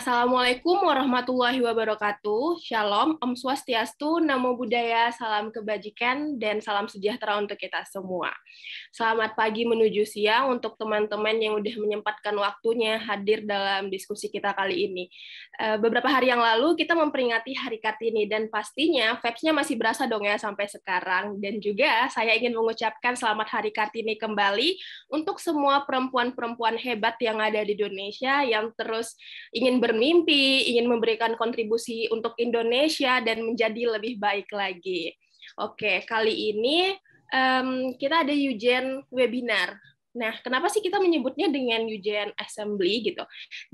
Assalamualaikum warahmatullahi wabarakatuh. Shalom, Om Swastiastu, Namo Buddhaya, salam kebajikan, dan salam sejahtera untuk kita semua. Selamat pagi menuju siang untuk teman-teman yang udah menyempatkan waktunya hadir dalam diskusi kita kali ini. Beberapa hari yang lalu kita memperingati Hari Kartini, dan pastinya vibes-nya masih berasa dong ya sampai sekarang. Dan juga saya ingin mengucapkan selamat Hari Kartini kembali untuk semua perempuan-perempuan hebat yang ada di Indonesia yang terus ingin bermimpi, ingin memberikan kontribusi untuk Indonesia dan menjadi lebih baik lagi. Oke, kali ini kita ada Eugen Webinar. Nah, kenapa sih kita menyebutnya dengan Eugen Assembly gitu?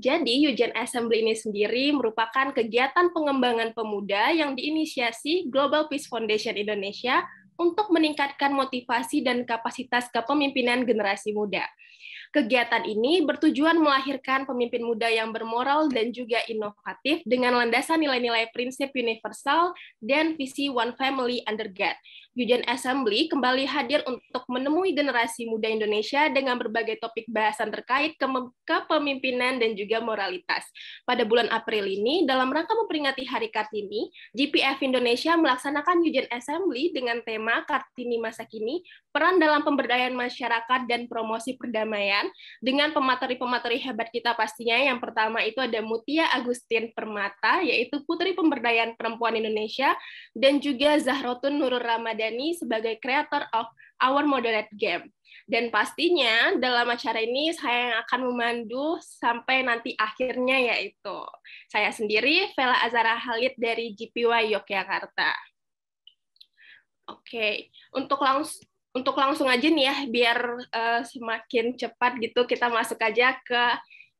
Jadi, Eugen Assembly ini sendiri merupakan kegiatan pengembangan pemuda yang diinisiasi Global Peace Foundation Indonesia untuk meningkatkan motivasi dan kapasitas kepemimpinan generasi muda. Kegiatan ini bertujuan melahirkan pemimpin muda yang bermoral dan juga inovatif dengan landasan nilai-nilai prinsip universal dan visi One Family Under God. Eugen Assembly kembali hadir untuk menemui generasi muda Indonesia dengan berbagai topik bahasan terkait kepemimpinan dan juga moralitas. Pada bulan April ini, dalam rangka memperingati Hari Kartini, GPF Indonesia melaksanakan Eugen Assembly dengan tema Kartini Masa Kini, peran dalam pemberdayaan masyarakat dan promosi perdamaian, dengan pemateri-pemateri hebat kita pastinya. Yang pertama itu ada Mutia Agustin Permata, yaitu Putri Pemberdayaan Perempuan Indonesia, dan juga Zahrotun Nurul Ramadhani sebagai Creator of Our Moderate Game. Dan pastinya dalam acara ini saya yang akan memandu sampai nanti akhirnya, yaitu saya sendiri, Vela Azara Halid dari GPY Yogyakarta. Oke, untuk langsung aja nih ya, biar semakin cepat gitu, kita masuk aja ke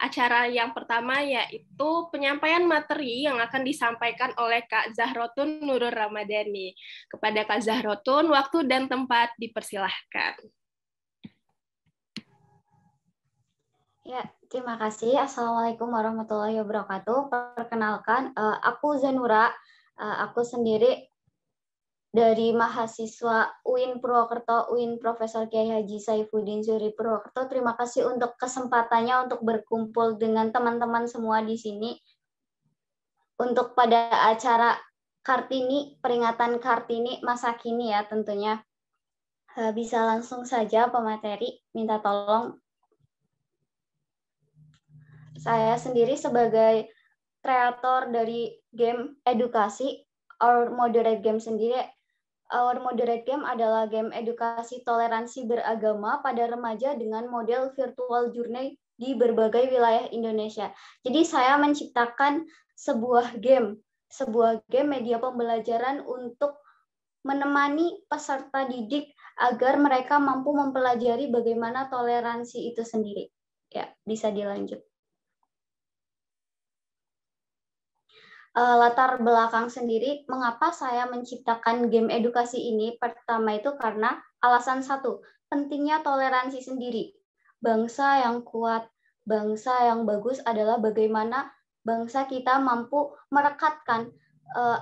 acara yang pertama, yaitu penyampaian materi yang akan disampaikan oleh Kak Zahrotun Nurul Ramadhani. Kepada Kak Zahrotun, waktu dan tempat dipersilahkan. Ya, terima kasih. Assalamualaikum warahmatullahi wabarakatuh. Perkenalkan, aku Zanura. Aku sendiri dari mahasiswa UIN Purwokerto, UIN Profesor Kiai Haji Saifuddin Zuhri Purwokerto. Terima kasih untuk kesempatannya untuk berkumpul dengan teman-teman semua di sini. Untuk pada acara Kartini, peringatan Kartini masa kini ya tentunya. Bisa langsung saja pemateri, minta tolong. Saya sendiri sebagai kreator dari game edukasi, Our Moderate Game sendiri. Our Moderate Game adalah game edukasi toleransi beragama pada remaja dengan model virtual journey di berbagai wilayah Indonesia. Jadi saya menciptakan sebuah game media pembelajaran untuk menemani peserta didik agar mereka mampu mempelajari bagaimana toleransi itu sendiri. Ya, bisa dilanjut. Latar belakang sendiri, mengapa saya menciptakan game edukasi ini? Pertama itu karena alasan satu, pentingnya toleransi sendiri. Bangsa yang kuat, bangsa yang bagus adalah bagaimana bangsa kita mampu merekatkan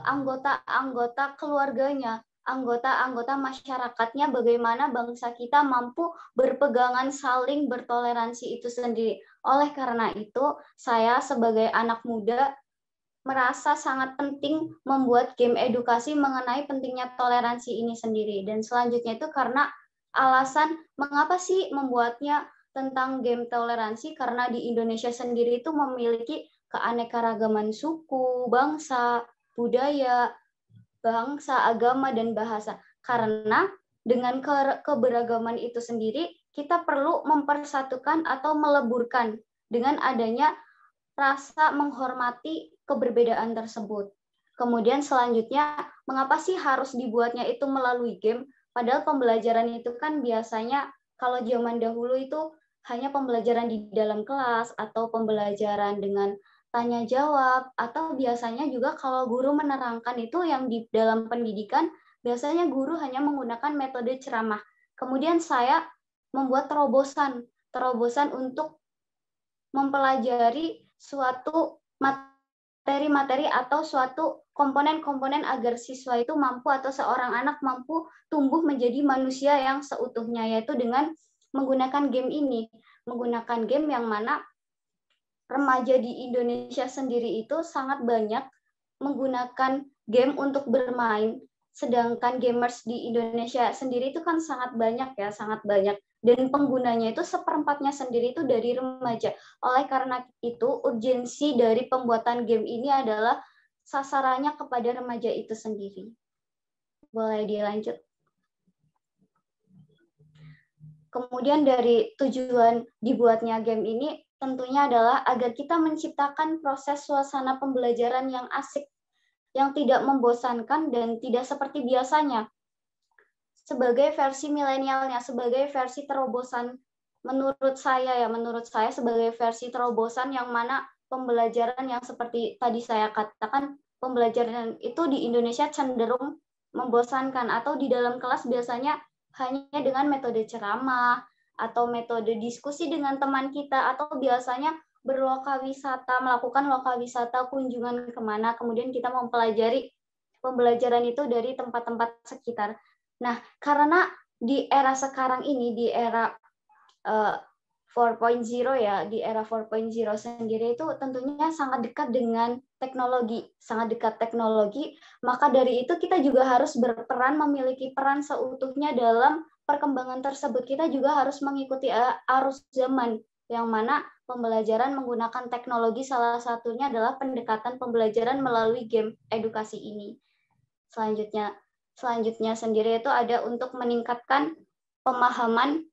anggota-anggota keluarganya, anggota-anggota masyarakatnya, bagaimana bangsa kita mampu berpegangan saling bertoleransi itu sendiri. Oleh karena itu, saya sebagai anak muda merasa sangat penting membuat game edukasi mengenai pentingnya toleransi ini sendiri. Dan selanjutnya itu karena alasan mengapa sih membuatnya tentang game toleransi, karena di Indonesia sendiri itu memiliki keanekaragaman suku, bangsa, budaya, bangsa, agama, dan bahasa. Karena dengan keberagaman itu sendiri, kita perlu mempersatukan atau meleburkan dengan adanya rasa menghormati keberbedaan tersebut. Kemudian selanjutnya, mengapa sih harus dibuatnya itu melalui game? Padahal pembelajaran itu kan biasanya kalau zaman dahulu itu hanya pembelajaran di dalam kelas atau pembelajaran dengan tanya jawab, atau biasanya juga kalau guru menerangkan itu yang di dalam pendidikan, biasanya guru hanya menggunakan metode ceramah. Kemudian saya membuat terobosan untuk mempelajari suatu materi-materi atau suatu komponen-komponen agar siswa itu mampu atau seorang anak mampu tumbuh menjadi manusia yang seutuhnya, yaitu dengan menggunakan game ini. Menggunakan game yang mana remaja di Indonesia sendiri itu sangat banyak menggunakan game untuk bermain, sedangkan gamers di Indonesia sendiri itu kan sangat banyak ya, sangat banyak. Dan penggunanya itu seperempatnya sendiri itu dari remaja. Oleh karena itu, urgensi dari pembuatan game ini adalah sasarannya kepada remaja itu sendiri. Boleh dilanjut. Kemudian dari tujuan dibuatnya game ini tentunya adalah agar kita menciptakan proses suasana pembelajaran yang asik, yang tidak membosankan dan tidak seperti biasanya. Sebagai versi milenialnya, sebagai versi terobosan menurut saya sebagai versi terobosan yang mana pembelajaran yang seperti tadi saya katakan, pembelajaran itu di Indonesia cenderung membosankan atau di dalam kelas biasanya hanya dengan metode ceramah atau metode diskusi dengan teman kita atau biasanya berlokawisata, melakukan lokawisata kunjungan kemana, kemudian kita mempelajari pembelajaran itu dari tempat-tempat sekitar. Nah, karena di era sekarang ini, di era 4.0 ya, di era 4.0 sendiri itu tentunya sangat dekat dengan teknologi, sangat dekat teknologi, maka dari itu kita juga harus berperan, memiliki peran seutuhnya dalam perkembangan tersebut. Kita juga harus mengikuti arus zaman, yang mana pembelajaran menggunakan teknologi salah satunya adalah pendekatan pembelajaran melalui game edukasi ini. Selanjutnya sendiri itu ada untuk meningkatkan pemahaman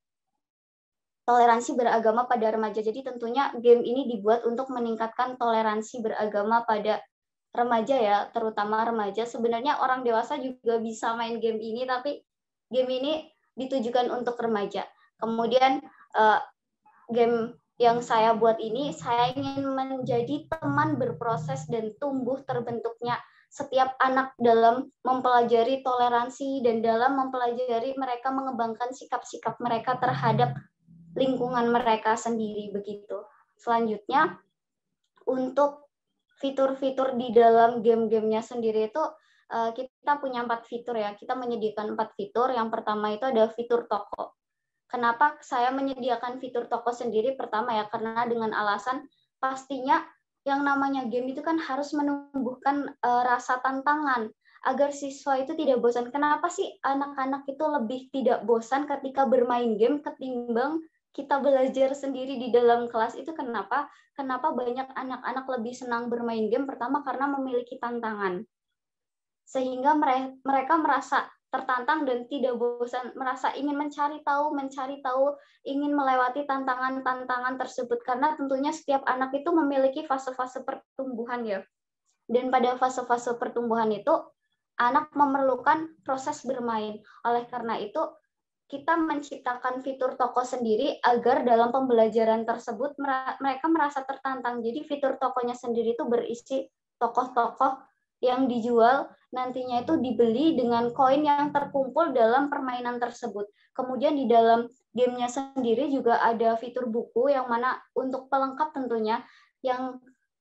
toleransi beragama pada remaja. Jadi tentunya game ini dibuat untuk meningkatkan toleransi beragama pada remaja ya, terutama remaja. Sebenarnya orang dewasa juga bisa main game ini, tapi game ini ditujukan untuk remaja. Kemudian game yang saya buat ini, saya ingin menjadi teman berproses dan tumbuh terbentuknya setiap anak dalam mempelajari toleransi dan dalam mempelajari mereka mengembangkan sikap-sikap mereka terhadap lingkungan mereka sendiri begitu. Selanjutnya, untuk fitur-fitur di dalam game-gamenya sendiri itu kita punya 4 fitur ya. Kita menyediakan 4 fitur. Yang pertama itu ada fitur toko. Kenapa saya menyediakan fitur toko sendiri? Pertama ya, karena dengan alasan pastinya yang namanya game itu kan harus menumbuhkan rasa tantangan agar siswa itu tidak bosan. Kenapa sih anak-anak itu lebih tidak bosan ketika bermain game ketimbang kita belajar sendiri di dalam kelas? Itu kenapa? Kenapa banyak anak-anak lebih senang bermain game? Pertama karena memiliki tantangan. Sehingga mereka merasa tertantang dan tidak bosan, merasa ingin mencari tahu, ingin melewati tantangan-tantangan tersebut. Karena tentunya setiap anak itu memiliki fase-fase pertumbuhan ya. Dan pada fase-fase pertumbuhan itu, anak memerlukan proses bermain. Oleh karena itu, kita menciptakan fitur toko sendiri agar dalam pembelajaran tersebut mereka merasa tertantang. Jadi fitur tokonya sendiri itu berisi tokoh-tokoh yang dijual nantinya itu dibeli dengan koin yang terkumpul dalam permainan tersebut. Kemudian di dalam gamenya sendiri juga ada fitur buku yang mana untuk pelengkap tentunya, yang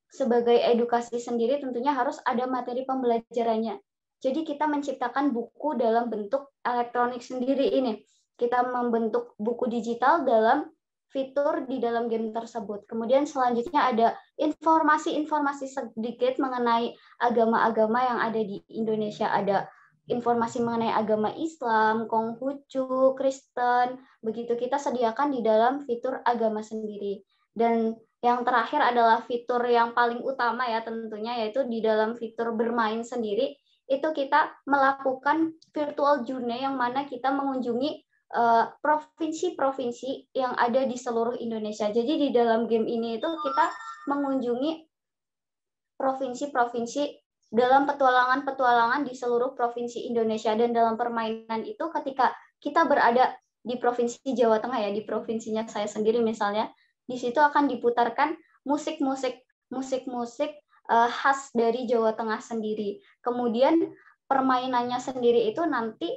sebagai edukasi sendiri tentunya harus ada materi pembelajarannya. Jadi kita menciptakan buku dalam bentuk elektronik sendiri ini. Kita membentuk buku digital dalam fitur di dalam game tersebut. Kemudian selanjutnya ada informasi-informasi sedikit mengenai agama-agama yang ada di Indonesia. Ada informasi mengenai agama Islam, Konghucu, Kristen, begitu kita sediakan di dalam fitur agama sendiri. Dan yang terakhir adalah fitur yang paling utama ya tentunya, yaitu di dalam fitur bermain sendiri, itu kita melakukan virtual journey yang mana kita mengunjungi provinsi-provinsi yang ada di seluruh Indonesia. Jadi di dalam game ini itu kita mengunjungi provinsi-provinsi dalam petualangan-petualangan di seluruh provinsi Indonesia. Dan dalam permainan itu ketika kita berada di provinsi Jawa Tengah ya, di provinsinya saya sendiri misalnya, di situ akan diputarkan musik-musik khas dari Jawa Tengah sendiri. Kemudian permainannya sendiri itu nanti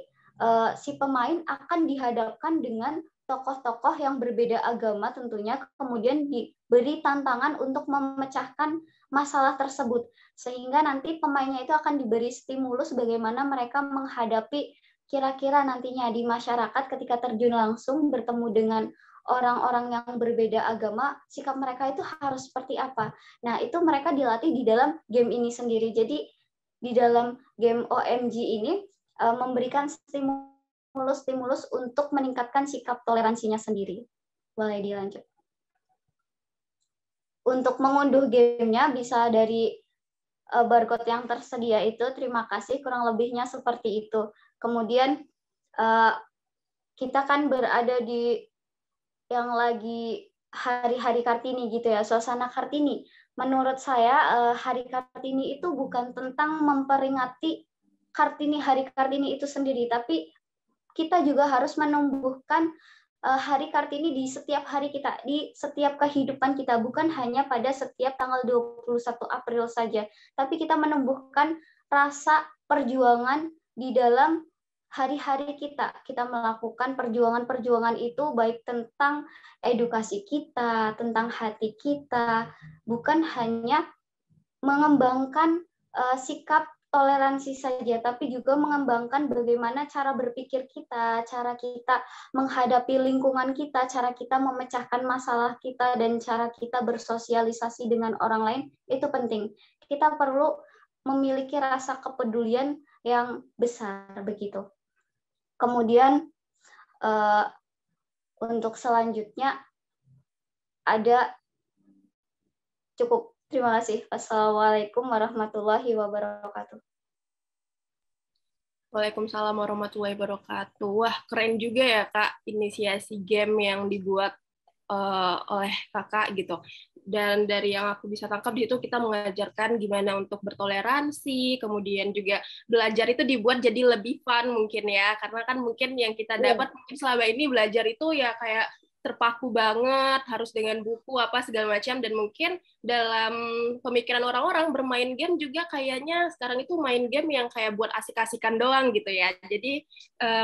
si pemain akan dihadapkan dengan tokoh-tokoh yang berbeda agama tentunya, kemudian diberi tantangan untuk memecahkan masalah tersebut, sehingga nanti pemainnya itu akan diberi stimulus bagaimana mereka menghadapi kira-kira nantinya di masyarakat ketika terjun langsung bertemu dengan orang-orang yang berbeda agama, sikap mereka itu harus seperti apa. Nah, itu mereka dilatih di dalam game ini sendiri. Jadi, di dalam game OMG ini memberikan stimulus untuk meningkatkan sikap toleransinya sendiri. Boleh dilanjut. Untuk mengunduh gamenya bisa dari barcode yang tersedia itu. Terima kasih, kurang lebihnya seperti itu. Kemudian kita kan berada di yang lagi hari-hari Kartini gitu ya, suasana Kartini. Menurut saya hari Kartini itu bukan tentang memperingati Kartini, hari Kartini itu sendiri, tapi kita juga harus menumbuhkan hari Kartini di setiap hari kita, di setiap kehidupan kita, bukan hanya pada setiap tanggal 21 April saja, tapi kita menumbuhkan rasa perjuangan di dalam hari-hari kita. Kita melakukan perjuangan-perjuangan itu baik tentang edukasi kita, tentang hati kita, bukan hanya mengembangkan sikap toleransi saja, tapi juga mengembangkan bagaimana cara berpikir kita, cara kita menghadapi lingkungan kita, cara kita memecahkan masalah kita, dan cara kita bersosialisasi dengan orang lain, itu penting. Kita perlu memiliki rasa kepedulian yang besar, begitu. Kemudian untuk selanjutnya ada cukup. Terima kasih. Wassalamualaikum warahmatullahi wabarakatuh. Waalaikumsalam warahmatullahi wabarakatuh. Wah, keren juga ya Kak inisiasi game yang dibuat oleh Kakak gitu. Dan dari yang aku bisa tangkap di situ kita mengajarkan gimana untuk bertoleransi, kemudian juga belajar itu dibuat jadi lebih fun mungkin ya. Karena kan mungkin yang kita dapat mungkin selama ini belajar itu ya kayak terpaku banget, harus dengan buku apa segala macam, dan mungkin dalam pemikiran orang-orang bermain game juga kayaknya sekarang itu main game yang kayak buat asik-asikan doang gitu ya. Jadi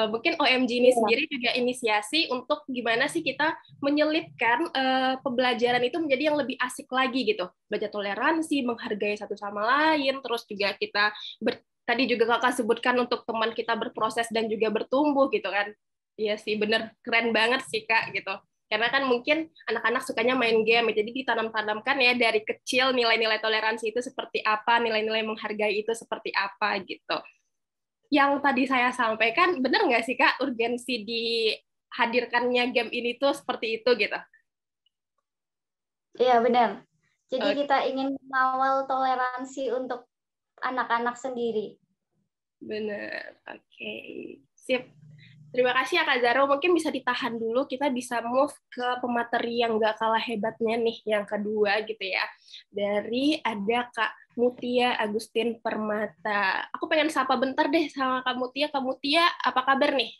mungkin OMG ini sendiri juga inisiasi untuk gimana sih kita menyelipkan pembelajaran itu menjadi yang lebih asik lagi gitu. Belajar toleransi, menghargai satu sama lain, terus juga kita tadi juga Kakak sebutkan untuk teman kita berproses dan juga bertumbuh gitu kan. Iya sih, bener keren banget sih Kak gitu. Karena kan mungkin anak-anak sukanya main game, jadi ditanam-tanamkan ya dari kecil nilai-nilai toleransi itu seperti apa, nilai-nilai menghargai itu seperti apa gitu. Yang tadi saya sampaikan, bener nggak sih Kak urgensi dihadirkannya game ini tuh seperti itu gitu? Iya benar. Jadi kita ingin mengawal toleransi untuk anak-anak sendiri. Bener, oke. Sip. Terima kasih ya Kak Zaro. Mungkin bisa ditahan dulu, kita bisa move ke pemateri yang nggak kalah hebatnya nih, yang kedua gitu ya. Dari ada Kak Mutia Agustin Permata. Aku pengen sapa bentar deh sama Kak Mutia. Kak Mutia, apa kabar nih?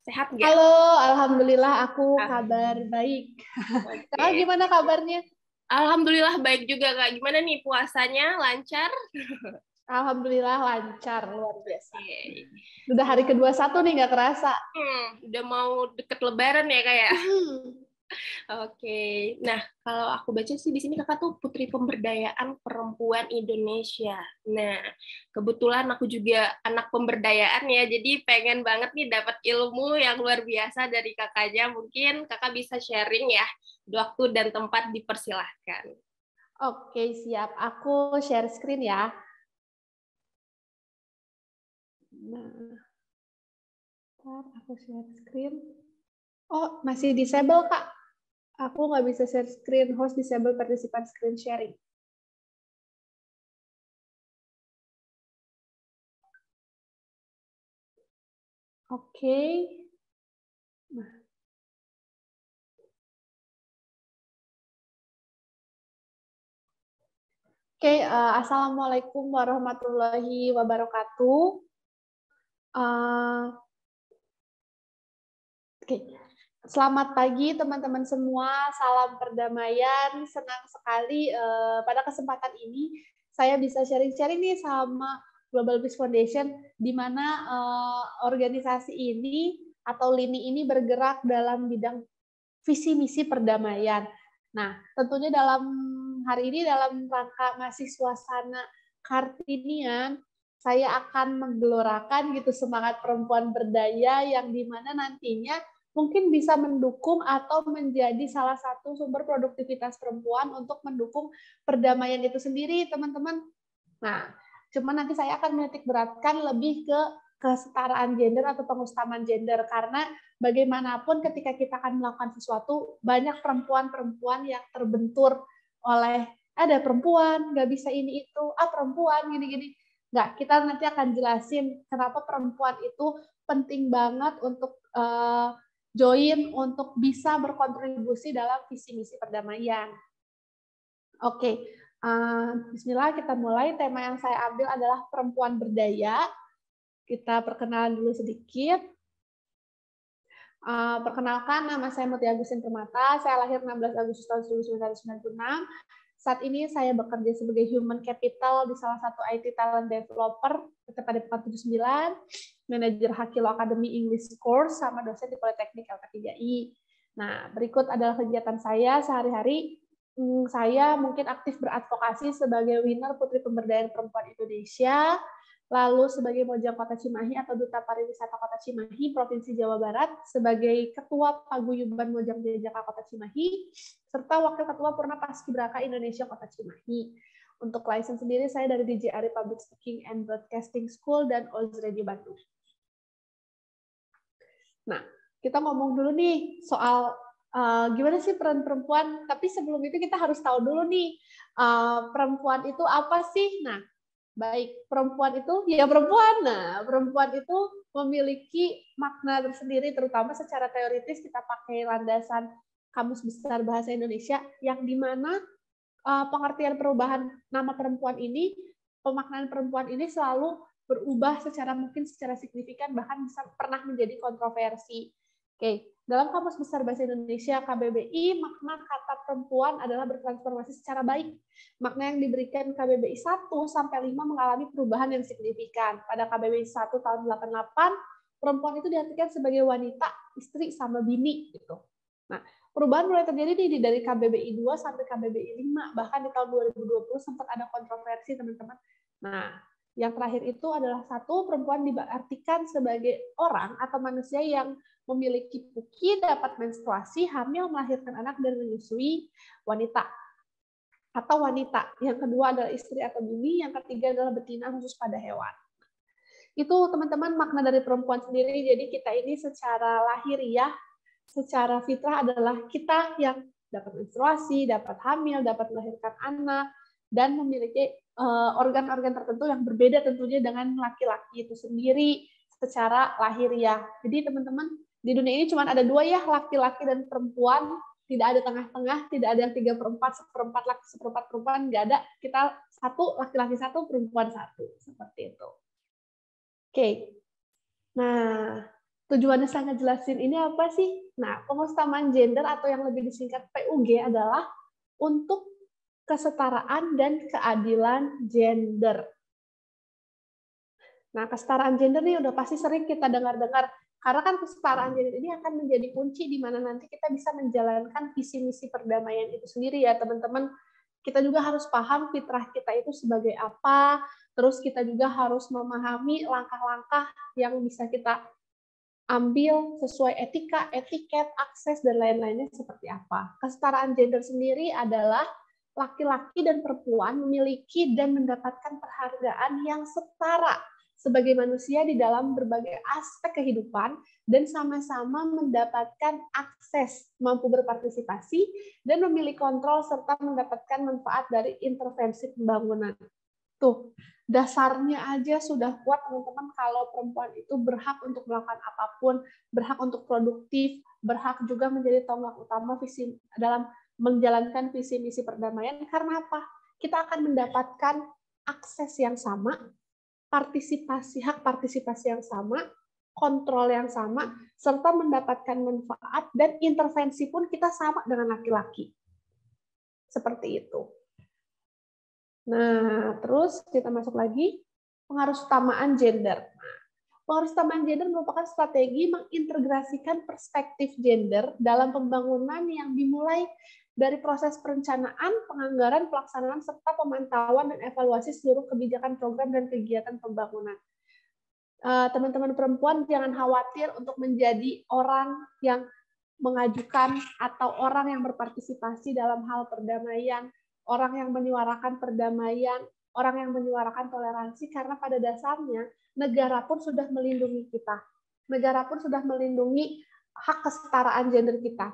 Sehat nggak? Halo, alhamdulillah aku kabar baik. Kakak gimana kabarnya? Alhamdulillah baik juga Kak. Gimana nih puasanya? Lancar? Alhamdulillah lancar, luar biasa. Udah hari ke-21 nih, nggak kerasa. Udah mau deket lebaran ya Kak ya? Oke. Nah, kalau aku baca sih di sini Kakak tuh Putri Pemberdayaan Perempuan Indonesia. Nah, kebetulan aku juga anak pemberdayaan ya, jadi pengen banget nih dapat ilmu yang luar biasa dari Kakaknya. Mungkin Kakak bisa sharing ya, waktu dan tempat dipersilahkan. Oke, siap. Aku share screen ya. Nah, aku share screen. Oh, masih disable, Kak. Aku nggak bisa share screen. Host disable participant screen sharing. Oke. Nah. Oke, Assalamualaikum warahmatullahi wabarakatuh. Oke. Selamat pagi teman-teman semua, salam perdamaian. Senang sekali pada kesempatan ini saya bisa sharing-sharing nih sama Global Peace Foundation, di mana organisasi ini atau lini ini bergerak dalam bidang visi misi perdamaian. Nah, tentunya dalam hari ini dalam rangka masih suasana Kartinian, saya akan menggelorakan gitu semangat perempuan berdaya yang dimana nantinya mungkin bisa mendukung atau menjadi salah satu sumber produktivitas perempuan untuk mendukung perdamaian itu sendiri, teman-teman. Nah, cuman nanti saya akan menitik beratkan lebih ke kesetaraan gender atau pengustamaan gender, karena bagaimanapun ketika kita akan melakukan sesuatu, banyak perempuan-perempuan yang terbentur oleh ada perempuan, nggak bisa ini itu, perempuan gini-gini. Nggak, kita nanti akan jelasin kenapa perempuan itu penting banget untuk join, untuk bisa berkontribusi dalam visi misi perdamaian. Oke, bismillah kita mulai. Tema yang saya ambil adalah perempuan berdaya. Kita perkenalan dulu sedikit. Perkenalkan, nama saya Mutia Agustin Permata. Saya lahir 16 Agustus tahun 1996. Saat ini saya bekerja sebagai Human Capital di salah satu IT Talent Developer PT Padepokan 79, manajer Hakilo Academy English Course, sama dosen di Politeknik LK3I. Nah, berikut adalah kegiatan saya sehari-hari. Saya mungkin aktif beradvokasi sebagai winner Putri Pemberdayaan Perempuan Indonesia, lalu sebagai Mojang Kota Cimahi atau Duta Pariwisata Kota Cimahi, Provinsi Jawa Barat, sebagai Ketua Paguyuban Mojang Jajaka Kota Cimahi, serta Wakil Ketua Purna Paskibraka Indonesia Kota Cimahi. Untuk license sendiri, saya dari DJRI Public Speaking and Broadcasting School dan Oz Radio Bandung. Nah, kita ngomong dulu nih soal gimana sih peran perempuan, tapi sebelum itu kita harus tahu dulu nih, perempuan itu apa sih? Nah, baik, perempuan itu ya perempuan. Nah, perempuan itu memiliki makna tersendiri, terutama secara teoritis kita pakai landasan Kamus Besar Bahasa Indonesia, yang dimana pengertian perubahan nama perempuan ini, pemaknaan perempuan ini selalu berubah mungkin secara signifikan, bahkan bisa pernah menjadi kontroversi. Oke, dalam Kamus Besar Bahasa Indonesia KBBI, makna kata perempuan adalah bertransformasi secara baik. Makna yang diberikan KBBI 1 sampai 5 mengalami perubahan yang signifikan. Pada KBBI 1 tahun 88, perempuan itu diartikan sebagai wanita, istri, sama bini gitu. Nah, perubahan mulai terjadi dari KBBI 2 sampai KBBI 5, bahkan di tahun 2020 sempat ada kontroversi, teman-teman. Nah, yang terakhir itu adalah 1, perempuan diartikan sebagai orang atau manusia yang memiliki puki, dapat menstruasi, hamil, melahirkan anak, dan menyusui, wanita atau wanita. Yang kedua adalah istri atau bini, yang ketiga adalah betina khusus pada hewan. Itu teman-teman makna dari perempuan sendiri. Jadi kita ini secara lahiriah, secara fitrah adalah kita yang dapat menstruasi, dapat hamil, dapat melahirkan anak, dan memiliki organ-organ tertentu yang berbeda tentunya dengan laki-laki itu sendiri secara lahiriah. Jadi teman-teman, di dunia ini cuma ada 2 ya, laki-laki dan perempuan. Tidak ada tengah-tengah, tidak ada yang 3/4, 1/4 laki, 1/4 perempuan, nggak ada. Kita 1, laki-laki 1, perempuan 1. Seperti itu. Oke. Nah, tujuannya saya ngejelasin ini apa sih? Nah, pengustamaan gender atau yang lebih disingkat PUG adalah untuk kesetaraan dan keadilan gender. Nah, kesetaraan gender nih udah pasti sering kita dengar-dengar, karena kan kesetaraan gender ini akan menjadi kunci di mana nanti kita bisa menjalankan visi misi perdamaian itu sendiri ya, teman-teman. Kita juga harus paham fitrah kita itu sebagai apa, terus kita juga harus memahami langkah-langkah yang bisa kita ambil sesuai etika, etiket, akses, dan lain-lainnya seperti apa. Kesetaraan gender sendiri adalah laki-laki dan perempuan memiliki dan mendapatkan penghargaan yang setara sebagai manusia di dalam berbagai aspek kehidupan dan sama-sama mendapatkan akses, mampu berpartisipasi, dan memiliki kontrol serta mendapatkan manfaat dari intervensi pembangunan. Tuh, dasarnya aja sudah kuat, teman-teman, kalau perempuan itu berhak untuk melakukan apapun, berhak untuk produktif, berhak juga menjadi tonggak utama visi dalam menjalankan visi misi perdamaian. Karena apa? Kita akan mendapatkan akses yang sama, hak partisipasi yang sama, kontrol yang sama, serta mendapatkan manfaat, dan intervensi pun kita sama dengan laki-laki. Seperti itu. Nah, terus kita masuk lagi, pengarusutamaan gender. Pengarusutamaan gender merupakan strategi mengintegrasikan perspektif gender dalam pembangunan yang dimulai dari proses perencanaan, penganggaran, pelaksanaan, serta pemantauan dan evaluasi seluruh kebijakan, program, dan kegiatan pembangunan. teman-teman perempuan jangan khawatir untuk menjadi orang yang mengajukan atau orang yang berpartisipasi dalam hal perdamaian, orang yang menyuarakan perdamaian, orang yang menyuarakan toleransi, karena pada dasarnya negara pun sudah melindungi kita. Negara pun sudah melindungi hak kesetaraan gender kita.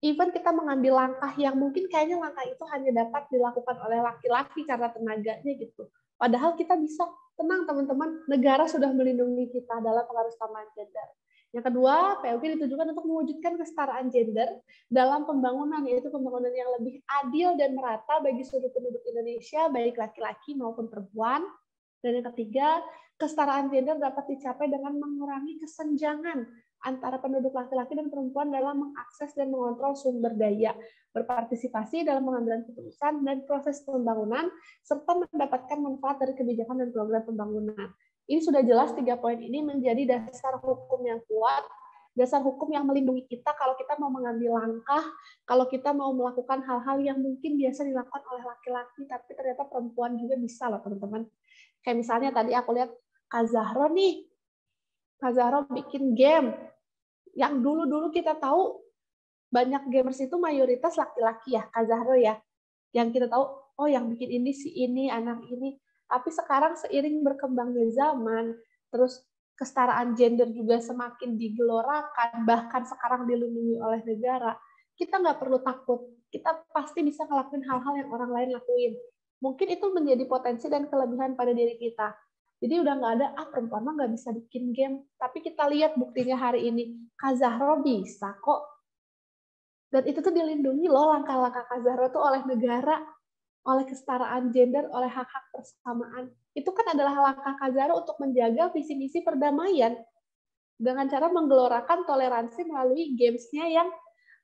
Even kita mengambil langkah yang mungkin kayaknya langkah itu hanya dapat dilakukan oleh laki-laki karena tenaganya gitu. Padahal kita bisa, tenang teman-teman, negara sudah melindungi kita dalam pengaruh kesetaraan gender. Yang kedua, POG ditujukan untuk mewujudkan kesetaraan gender dalam pembangunan, yaitu pembangunan yang lebih adil dan merata bagi seluruh penduduk Indonesia, baik laki-laki maupun perempuan. Dan yang ketiga, kesetaraan gender dapat dicapai dengan mengurangi kesenjangan antara penduduk laki-laki dan perempuan dalam mengakses dan mengontrol sumber daya, berpartisipasi dalam pengambilan keputusan dan proses pembangunan, serta mendapatkan manfaat dari kebijakan dan program pembangunan. Ini sudah jelas 3 poin ini menjadi dasar hukum yang kuat, dasar hukum yang melindungi kita kalau kita mau mengambil langkah, kalau kita mau melakukan hal-hal yang mungkin biasa dilakukan oleh laki-laki, tapi ternyata perempuan juga bisa loh teman-teman. Kayak misalnya tadi aku lihat Kak Zahro nih, Kak Zahro bikin game yang dulu-dulu kita tahu banyak gamers itu mayoritas laki-laki ya, Kak Zahro ya. Yang kita tahu, oh yang bikin ini si ini, anak ini. Tapi sekarang seiring berkembangnya zaman, terus kesetaraan gender juga semakin digelorakan, bahkan sekarang dilindungi oleh negara, kita nggak perlu takut. Kita pasti bisa ngelakuin hal-hal yang orang lain lakuin. Mungkin itu menjadi potensi dan kelebihan pada diri kita. Jadi udah nggak ada, perempuan mah nggak bisa bikin game. Tapi kita lihat buktinya hari ini, Kak Zahro bisa kok. Dan itu tuh dilindungi loh langkah-langkah Kak Zahro tuh oleh negara, oleh kesetaraan gender, oleh hak-hak persamaan. Itu kan adalah langkah Kak Zahro untuk menjaga visi misi perdamaian dengan cara menggelorakan toleransi melalui gamesnya yang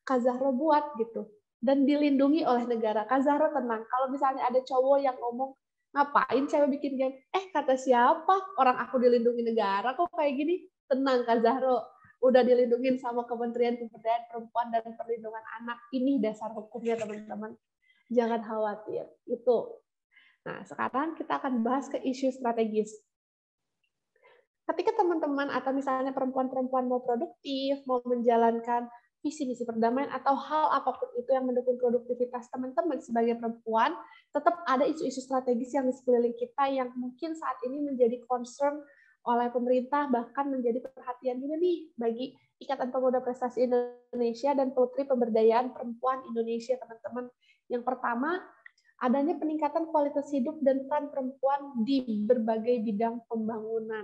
Kak Zahro buat gitu. Dan dilindungi oleh negara. Kak Zahro tenang, kalau misalnya ada cowok yang ngomong, ngapain cewek bikin game? Kata siapa? Orang aku dilindungi negara kok kayak gini. Tenang Kak Zahro, udah dilindungin sama Kementerian Pemberdayaan Perempuan dan Perlindungan Anak. Ini dasar hukumnya teman-teman. Jangan khawatir. Itu. Nah, sekarang kita akan bahas ke isu strategis. Ketika teman-teman atau misalnya perempuan-perempuan mau produktif, mau menjalankan visi misi perdamaian atau hal apapun itu yang mendukung produktivitas teman-teman sebagai perempuan, tetap ada isu-isu strategis yang di sekeliling kita yang mungkin saat ini menjadi concern oleh pemerintah, bahkan menjadi perhatian juga nih bagi Ikatan Pemuda Prestasi Indonesia dan Putri Pemberdayaan Perempuan Indonesia, teman-teman. Yang pertama, adanya peningkatan kualitas hidup dan peran perempuan di berbagai bidang pembangunan,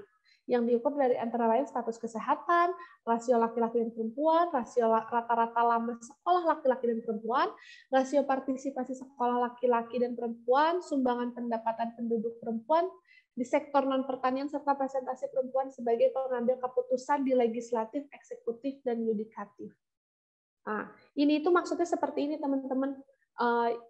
yang diukur dari antara lain status kesehatan, rasio laki-laki dan perempuan, rasio rata-rata lama sekolah laki-laki dan perempuan, rasio partisipasi sekolah laki-laki dan perempuan, sumbangan pendapatan penduduk perempuan di sektor non-pertanian, serta presentasi perempuan sebagai pengambil keputusan di legislatif, eksekutif, dan yudikatif. Nah, ini itu maksudnya seperti ini teman-teman.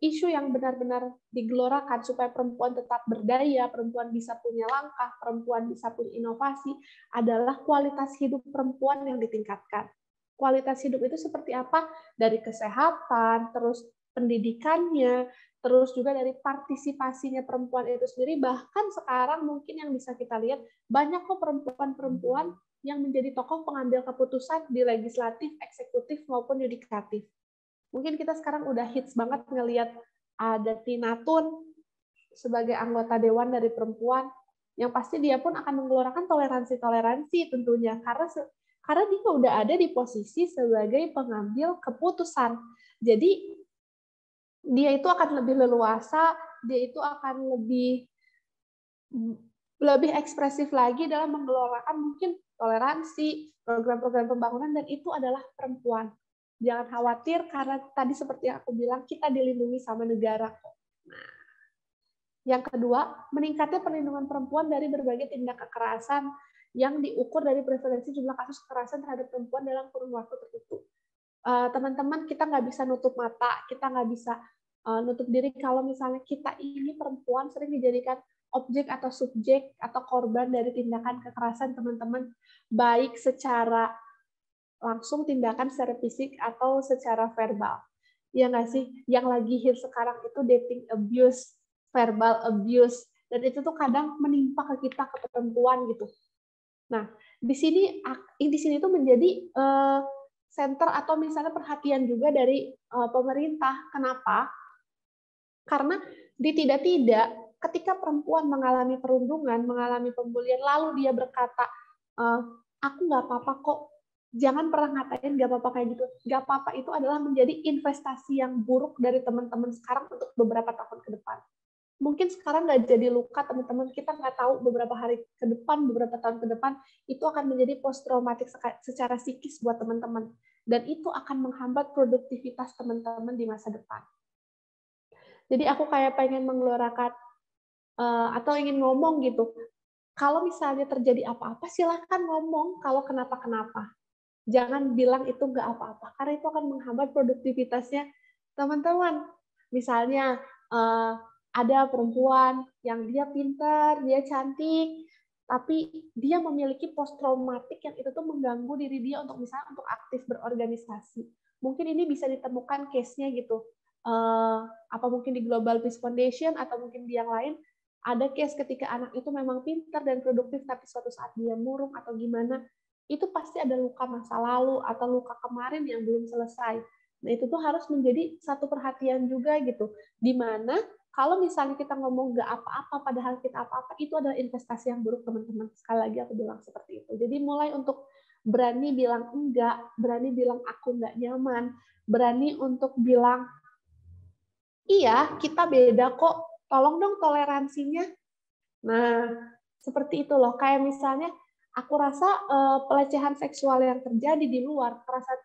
Isu yang benar-benar digelorakan supaya perempuan tetap berdaya, perempuan bisa punya langkah, perempuan bisa punya inovasi, adalah kualitas hidup perempuan yang ditingkatkan. Kualitas hidup itu seperti apa? Dari kesehatan, terus pendidikannya, terus juga dari partisipasinya perempuan itu sendiri. Bahkan sekarang mungkin yang bisa kita lihat, banyak kok perempuan-perempuan yang menjadi tokoh pengambil keputusan di legislatif, eksekutif, maupun yudikatif. Mungkin kita sekarang udah hits banget ngelihat ada Tina Tun sebagai anggota dewan dari perempuan, yang pasti dia pun akan menggelorakan toleransi tentunya, karena dia udah ada di posisi sebagai pengambil keputusan. Jadi dia itu akan lebih leluasa, dia itu akan lebih ekspresif lagi dalam menggelorakan mungkin toleransi, program-program pembangunan, dan itu adalah perempuan. Jangan khawatir, karena tadi seperti yang aku bilang, kita dilindungi sama negara. Nah, yang kedua, meningkatnya perlindungan perempuan dari berbagai tindak kekerasan yang diukur dari prevalensi jumlah kasus kekerasan terhadap perempuan dalam kurun waktu tertentu. Teman-teman, kita nggak bisa nutup mata, kita nggak bisa nutup diri kalau misalnya kita ini perempuan sering dijadikan objek atau subjek atau korban dari tindakan kekerasan, teman-teman, baik secara langsung tindakan secara fisik atau secara verbal. Ya nggak sih? Yang lagi hit sekarang itu dating abuse, verbal abuse, dan itu tuh kadang menimpa ke kita, ke perempuan gitu. Nah, di sini tuh menjadi center atau misalnya perhatian juga dari pemerintah. Kenapa? Karena tidak ketika perempuan mengalami perundungan, mengalami pembulian, lalu dia berkata, aku nggak apa-apa kok, jangan pernah ngatain nggak apa-apa kayak gitu. Nggak apa-apa itu adalah menjadi investasi yang buruk dari teman-teman sekarang untuk beberapa tahun ke depan. Mungkin sekarang nggak jadi luka, teman-teman, kita nggak tahu beberapa hari ke depan, beberapa tahun ke depan, itu akan menjadi post traumatik secara psikis buat teman-teman. Dan itu akan menghambat produktivitas teman-teman di masa depan. Jadi aku kayak pengen mengeluarkan atau ingin ngomong gitu, kalau misalnya terjadi apa-apa, silahkan ngomong kalau kenapa-kenapa. Jangan bilang itu nggak apa-apa, karena itu akan menghambat produktivitasnya teman-teman. Misalnya, ada perempuan yang dia pintar, dia cantik, tapi dia memiliki post-traumatik yang itu tuh mengganggu diri dia untuk misalnya untuk aktif berorganisasi. Mungkin ini bisa ditemukan case-nya gitu. Apa mungkin di Global Peace Foundation atau mungkin di yang lain, ada case ketika anak itu memang pintar dan produktif, tapi suatu saat dia murung atau gimana, itu pasti ada luka masa lalu atau luka kemarin yang belum selesai. Nah, itu tuh harus menjadi satu perhatian juga gitu. Di mana kalau misalnya kita ngomong nggak apa-apa, padahal kita apa-apa, itu adalah investasi yang buruk, teman-teman. Sekali lagi aku bilang seperti itu. Jadi mulai untuk berani bilang enggak, berani bilang aku nggak nyaman, berani untuk bilang, iya, kita beda kok, tolong dong toleransinya. Nah, seperti itu loh. Kayak misalnya, aku rasa pelecehan seksual yang terjadi di luar, kekerasan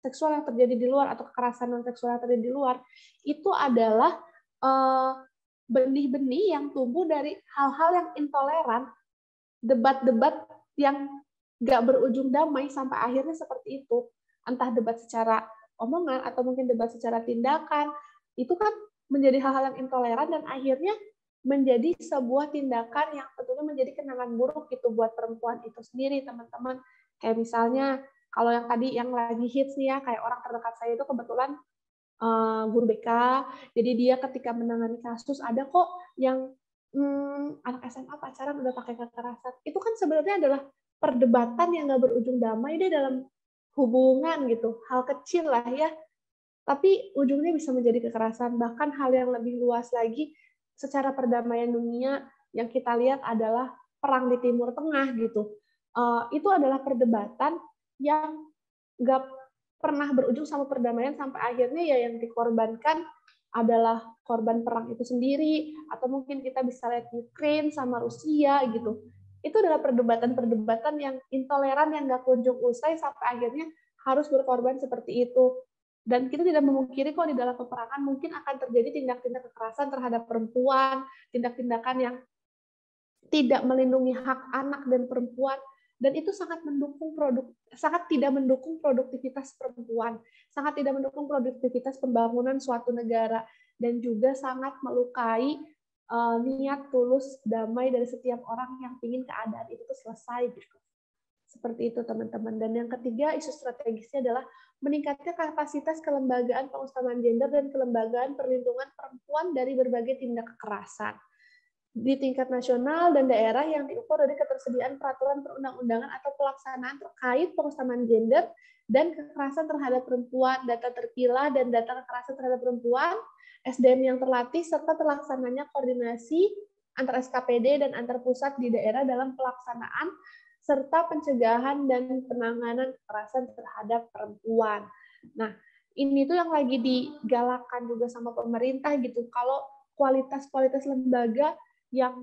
seksual yang terjadi di luar, atau kekerasan non seksual yang terjadi di luar, itu adalah benih-benih yang tumbuh dari hal-hal yang intoleran, debat-debat yang nggak berujung damai sampai akhirnya seperti itu. Entah debat secara omongan atau mungkin debat secara tindakan, itu kan menjadi hal-hal yang intoleran dan akhirnya menjadi sebuah tindakan yang tentunya menjadi kenangan buruk gitu buat perempuan itu sendiri, teman-teman. Kayak misalnya kalau yang tadi yang lagi hits nih ya, kayak orang terdekat saya itu kebetulan guru BK, jadi dia ketika menangani kasus ada kok yang anak SMA pacaran udah pakai kekerasan. Itu kan sebenarnya adalah perdebatan yang nggak berujung damai deh dalam hubungan gitu, hal kecil lah ya. Tapi ujungnya bisa menjadi kekerasan. Bahkan hal yang lebih luas lagi, secara perdamaian dunia yang kita lihat adalah perang di Timur Tengah gitu. Itu adalah perdebatan yang nggak pernah berujung sama perdamaian sampai akhirnya ya yang dikorbankan adalah korban perang itu sendiri, atau mungkin kita bisa lihat Ukraine sama Rusia gitu. Itu adalah perdebatan-perdebatan yang intoleran yang nggak kunjung usai sampai akhirnya harus berkorban seperti itu. Dan kita tidak memungkiri kok di dalam peperangan mungkin akan terjadi tindak-tindak kekerasan terhadap perempuan, tindak-tindakan yang tidak melindungi hak anak dan perempuan, dan itu sangat tidak mendukung produktivitas perempuan, sangat tidak mendukung produktivitas pembangunan suatu negara, dan juga sangat melukai niat tulus damai dari setiap orang yang ingin keadaan itu selesai gitu. Seperti itu teman-teman. Dan yang ketiga, isu strategisnya adalah meningkatkan kapasitas kelembagaan pengusahaan gender dan kelembagaan perlindungan perempuan dari berbagai tindak kekerasan di tingkat nasional dan daerah yang diukur dari ketersediaan peraturan perundang-undangan atau pelaksanaan terkait pengusahaan gender dan kekerasan terhadap perempuan, data terpilah dan data kekerasan terhadap perempuan, SDM yang terlatih, serta terlaksananya koordinasi antar SKPD dan antar pusat di daerah dalam pelaksanaan serta pencegahan dan penanganan kekerasan terhadap perempuan. Nah, ini tuh yang lagi digalakkan juga sama pemerintah gitu. Kalau kualitas lembaga yang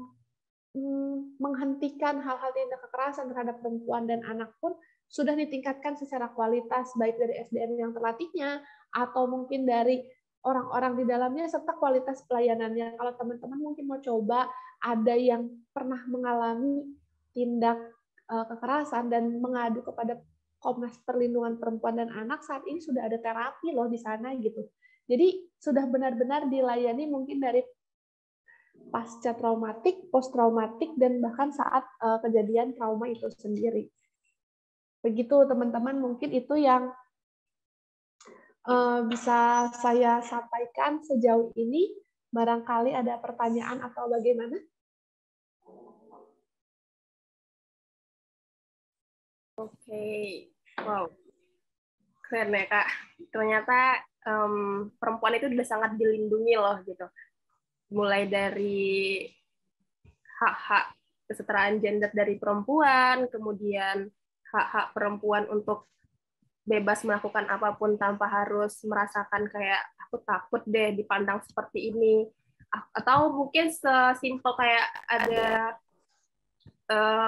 menghentikan hal-hal tindak kekerasan terhadap perempuan dan anak pun sudah ditingkatkan secara kualitas, baik dari SDM yang terlatihnya atau mungkin dari orang-orang di dalamnya serta kualitas pelayanannya. Kalau teman-teman mungkin mau coba, ada yang pernah mengalami tindak kekerasan dan mengadu kepada Komnas Perlindungan Perempuan dan Anak, saat ini sudah ada terapi loh di sana gitu. Jadi sudah benar-benar dilayani mungkin dari pasca traumatik, post traumatik, dan bahkan saat kejadian trauma itu sendiri. Begitu teman-teman, mungkin itu yang bisa saya sampaikan sejauh ini. Barangkali ada pertanyaan atau bagaimana? Oke, wow, keren ya Kak. Ternyata perempuan itu udah sangat dilindungi loh gitu. Mulai dari hak-hak kesetaraan gender dari perempuan, kemudian hak-hak perempuan untuk bebas melakukan apapun tanpa harus merasakan kayak aku takut deh dipandang seperti ini. Atau mungkin sesimpel kayak ada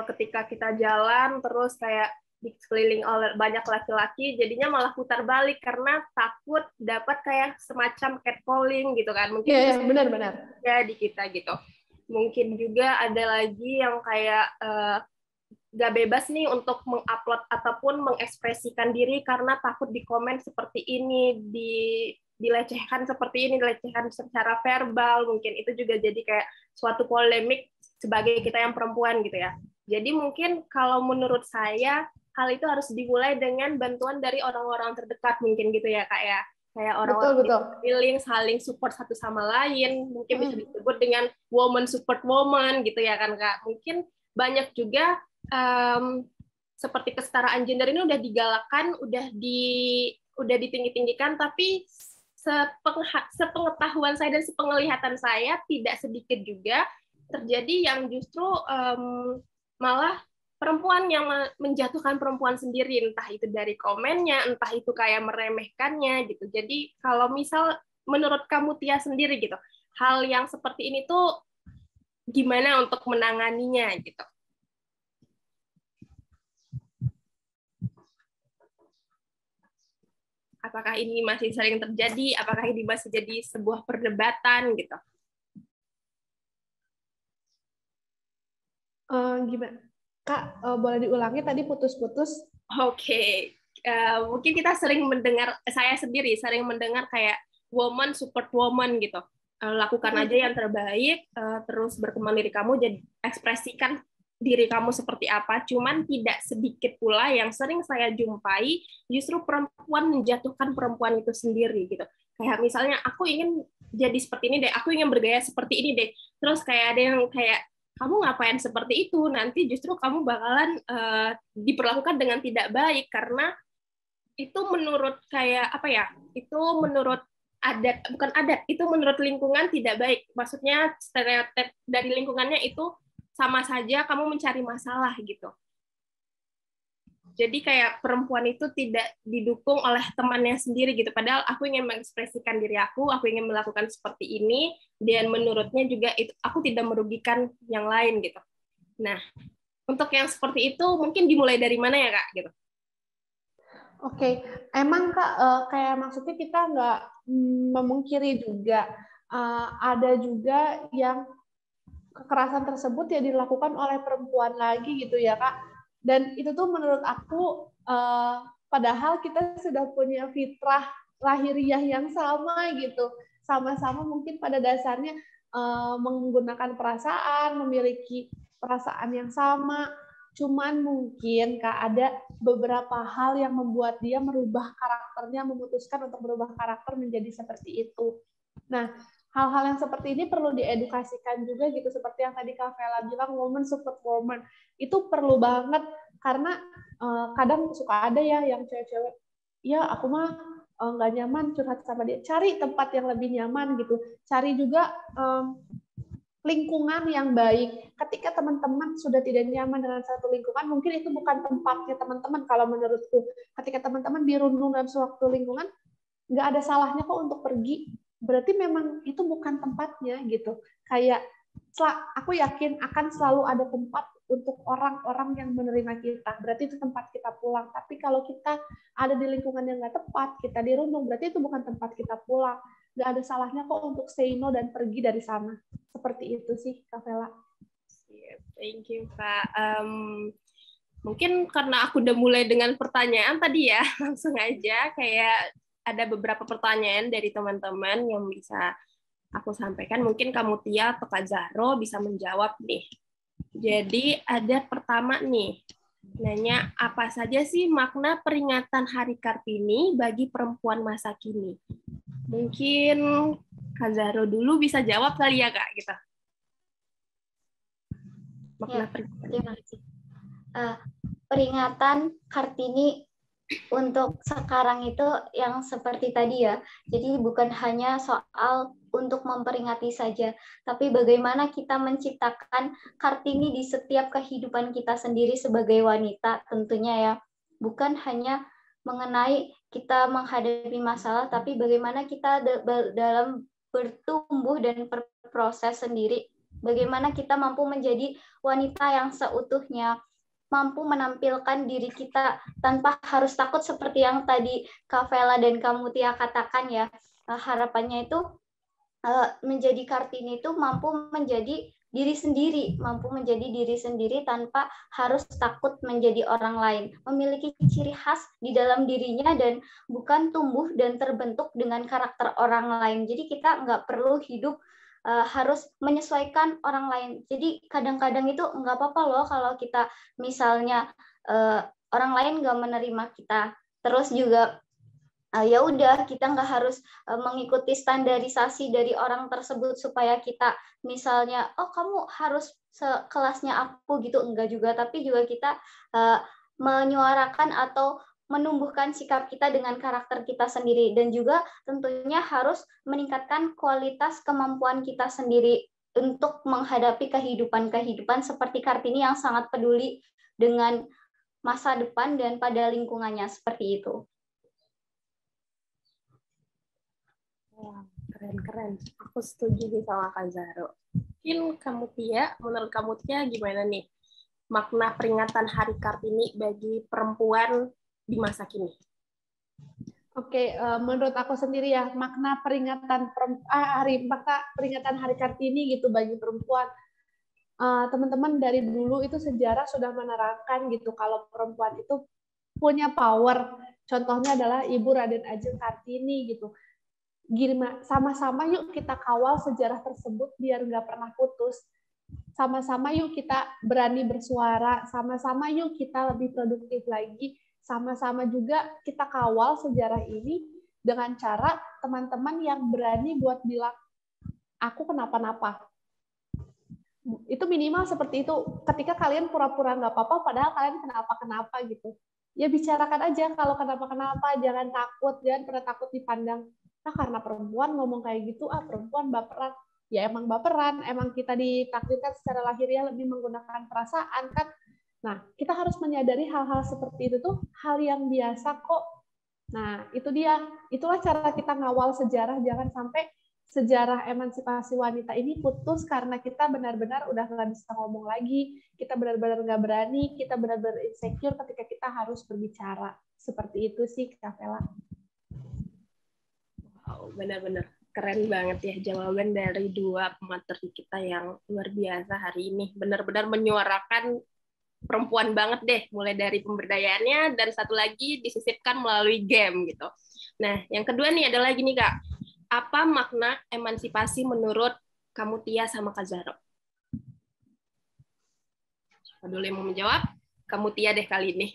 ketika kita jalan terus kayak dikeliling oleh banyak laki-laki, jadinya malah putar balik karena takut dapat kayak semacam catcalling gitu kan. Mungkin Iya, benar-benar. Ya di kita gitu. Mungkin juga ada lagi yang kayak gak bebas nih untuk mengupload ataupun mengekspresikan diri karena takut di komen seperti ini, dilecehkan seperti ini, dilecehkan secara verbal, mungkin itu juga jadi kayak suatu polemik sebagai kita yang perempuan gitu ya. Jadi mungkin kalau menurut saya hal itu harus dimulai dengan bantuan dari orang-orang terdekat mungkin gitu ya Kak ya. Kayak orang-orang feeling saling support satu sama lain, mungkin bisa disebut dengan woman support woman gitu ya kan Kak. Mungkin banyak juga seperti kesetaraan gender ini udah digalakkan, udah ditinggi-tinggikan, tapi sepengetahuan saya dan sepenglihatan saya tidak sedikit juga terjadi yang justru malah perempuan yang menjatuhkan perempuan sendiri, entah itu dari komennya, entah itu kayak meremehkannya gitu. Jadi kalau misal menurut kamu Tia sendiri gitu, hal yang seperti ini tuh gimana untuk menanganinya gitu? Apakah ini masih sering terjadi? Apakah ini masih jadi sebuah perdebatan gitu? Gimana? Kak, boleh diulangi tadi putus-putus? Oke. Mungkin kita sering mendengar, saya sendiri sering mendengar kayak woman support woman gitu. Lakukan aja yang terbaik, terus berkembang diri kamu, jadi ekspresikan diri kamu seperti apa. Cuman tidak sedikit pula yang sering saya jumpai justru perempuan menjatuhkan perempuan itu sendiri gitu. Kayak misalnya aku ingin jadi seperti ini deh, aku ingin bergaya seperti ini deh. Terus kayak ada yang kayak kamu ngapain seperti itu, nanti justru kamu bakalan diperlakukan dengan tidak baik karena itu menurut kayak apa ya, itu menurut adat, bukan adat, itu menurut lingkungan tidak baik. Maksudnya stereotip dari lingkungannya itu sama saja kamu mencari masalah gitu. Jadi kayak perempuan itu tidak didukung oleh temannya sendiri gitu. Padahal aku ingin mengekspresikan diri aku ingin melakukan seperti ini, dan menurutnya juga itu aku tidak merugikan yang lain gitu. Nah, untuk yang seperti itu mungkin dimulai dari mana ya Kak? Gitu. Oke, emang Kak, kayak maksudnya kita nggak memungkiri juga ada juga yang kekerasan tersebut ya dilakukan oleh perempuan lagi gitu ya Kak. Dan itu tuh menurut aku padahal kita sudah punya fitrah lahiriah yang sama gitu, sama-sama mungkin pada dasarnya menggunakan perasaan, memiliki perasaan yang sama. Cuman mungkin Kak ada beberapa hal yang membuat dia merubah karakternya, memutuskan untuk merubah karakter menjadi seperti itu. Nah, hal-hal yang seperti ini perlu diedukasikan juga gitu, seperti yang tadi Kak Vela bilang, woman support woman. Itu perlu banget, karena kadang suka ada ya yang cewek-cewek, ya aku mah nggak nyaman curhat sama dia. Cari tempat yang lebih nyaman gitu. Cari juga lingkungan yang baik. Ketika teman-teman sudah tidak nyaman dengan satu lingkungan, mungkin itu bukan tempatnya teman-teman. Kalau menurutku, ketika teman-teman dirundung dalam suatu lingkungan, nggak ada salahnya kok untuk pergi. Berarti memang itu bukan tempatnya gitu. Kayak aku yakin akan selalu ada tempat untuk orang-orang yang menerima kita. Berarti itu tempat kita pulang. Tapi kalau kita ada di lingkungan yang nggak tepat, kita dirundung, berarti itu bukan tempat kita pulang. Nggak ada salahnya kok untuk say no dan pergi dari sana. Seperti itu sih, Kak Vela. Thank you, Kak. Mungkin karena aku udah mulai dengan pertanyaan tadi ya, langsung aja kayak ada beberapa pertanyaan dari teman-teman yang bisa aku sampaikan. Mungkin kamu Tia atau Kak Zahro bisa menjawab nih. Jadi ada pertama nih, nanya apa saja sih makna peringatan Hari Kartini bagi perempuan masa kini? Mungkin Kak Zahro dulu bisa jawab kali ya Kak, gitu. Makna Terima kasih. peringatan Kartini untuk sekarang itu yang seperti tadi ya. Jadi bukan hanya soal untuk memperingati saja, tapi bagaimana kita menciptakan Kartini di setiap kehidupan kita sendiri sebagai wanita tentunya ya. Bukan hanya mengenai kita menghadapi masalah, tapi bagaimana kita dalam bertumbuh dan berproses sendiri. Bagaimana kita mampu menjadi wanita yang seutuhnya, mampu menampilkan diri kita tanpa harus takut seperti yang tadi Kak Vela dan Kak Mutia katakan ya. Harapannya itu menjadi Kartini itu mampu menjadi diri sendiri, mampu menjadi diri sendiri tanpa harus takut menjadi orang lain, memiliki ciri khas di dalam dirinya dan bukan tumbuh dan terbentuk dengan karakter orang lain. Jadi kita nggak perlu hidup harus menyesuaikan orang lain. Jadi kadang-kadang itu nggak apa-apa loh kalau kita misalnya orang lain nggak menerima kita. Terus juga ya udah kita nggak harus mengikuti standarisasi dari orang tersebut supaya kita misalnya kamu harus sekelasnya aku gitu, enggak juga, tapi juga kita menyuarakan atau menumbuhkan sikap kita dengan karakter kita sendiri, dan juga tentunya harus meningkatkan kualitas kemampuan kita sendiri untuk menghadapi kehidupan seperti Kartini yang sangat peduli dengan masa depan dan pada lingkungannya seperti itu. Wah, keren-keren. Aku setuju nih sama Kak Zahro. Mungkin kamu Tia, menurut kamu Tia gimana nih makna peringatan Hari Kartini bagi perempuan di masa kini? Oke, menurut aku sendiri ya, makna peringatan peringatan Hari Kartini gitu bagi perempuan. Teman-teman dari dulu itu sejarah sudah menerangkan gitu kalau perempuan itu punya power. Contohnya adalah Ibu Raden Ajeng Kartini gitu. Sama-sama yuk kita kawal sejarah tersebut biar nggak pernah putus. Sama-sama yuk kita berani bersuara. Sama-sama yuk kita lebih produktif lagi. Sama-sama juga kita kawal sejarah ini dengan cara teman-teman yang berani buat bilang, aku kenapa-napa. Itu minimal seperti itu. Ketika kalian pura-pura nggak apa-apa, padahal kalian kenapa-kenapa gitu. Ya bicarakan aja kalau kenapa-kenapa, jangan takut, jangan pernah takut dipandang. Nah karena perempuan ngomong kayak gitu, perempuan baperan. Ya emang baperan, emang kita ditakdirkan secara lahiriah lebih menggunakan perasaan kan. Nah, kita harus menyadari hal-hal seperti itu tuh hal yang biasa kok. Nah, itu dia. Itulah cara kita ngawal sejarah. Jangan sampai sejarah emansipasi wanita ini putus karena kita benar-benar udah nggak bisa ngomong lagi, kita benar-benar nggak berani, kita benar-benar insecure ketika kita harus berbicara. Seperti itu sih, Kak Vela. Wow, benar-benar keren banget ya jawaban dari dua pemateri kita yang luar biasa hari ini. Benar-benar menyuarakan perempuan banget deh, mulai dari pemberdayaannya, dan satu lagi disisipkan melalui game gitu. Nah, yang kedua nih ada lagi nih Kak, apa makna emansipasi menurut kamu Tia sama Kak Zahro? Siapa dulu yang mau menjawab? Kamu Tia deh kali ini.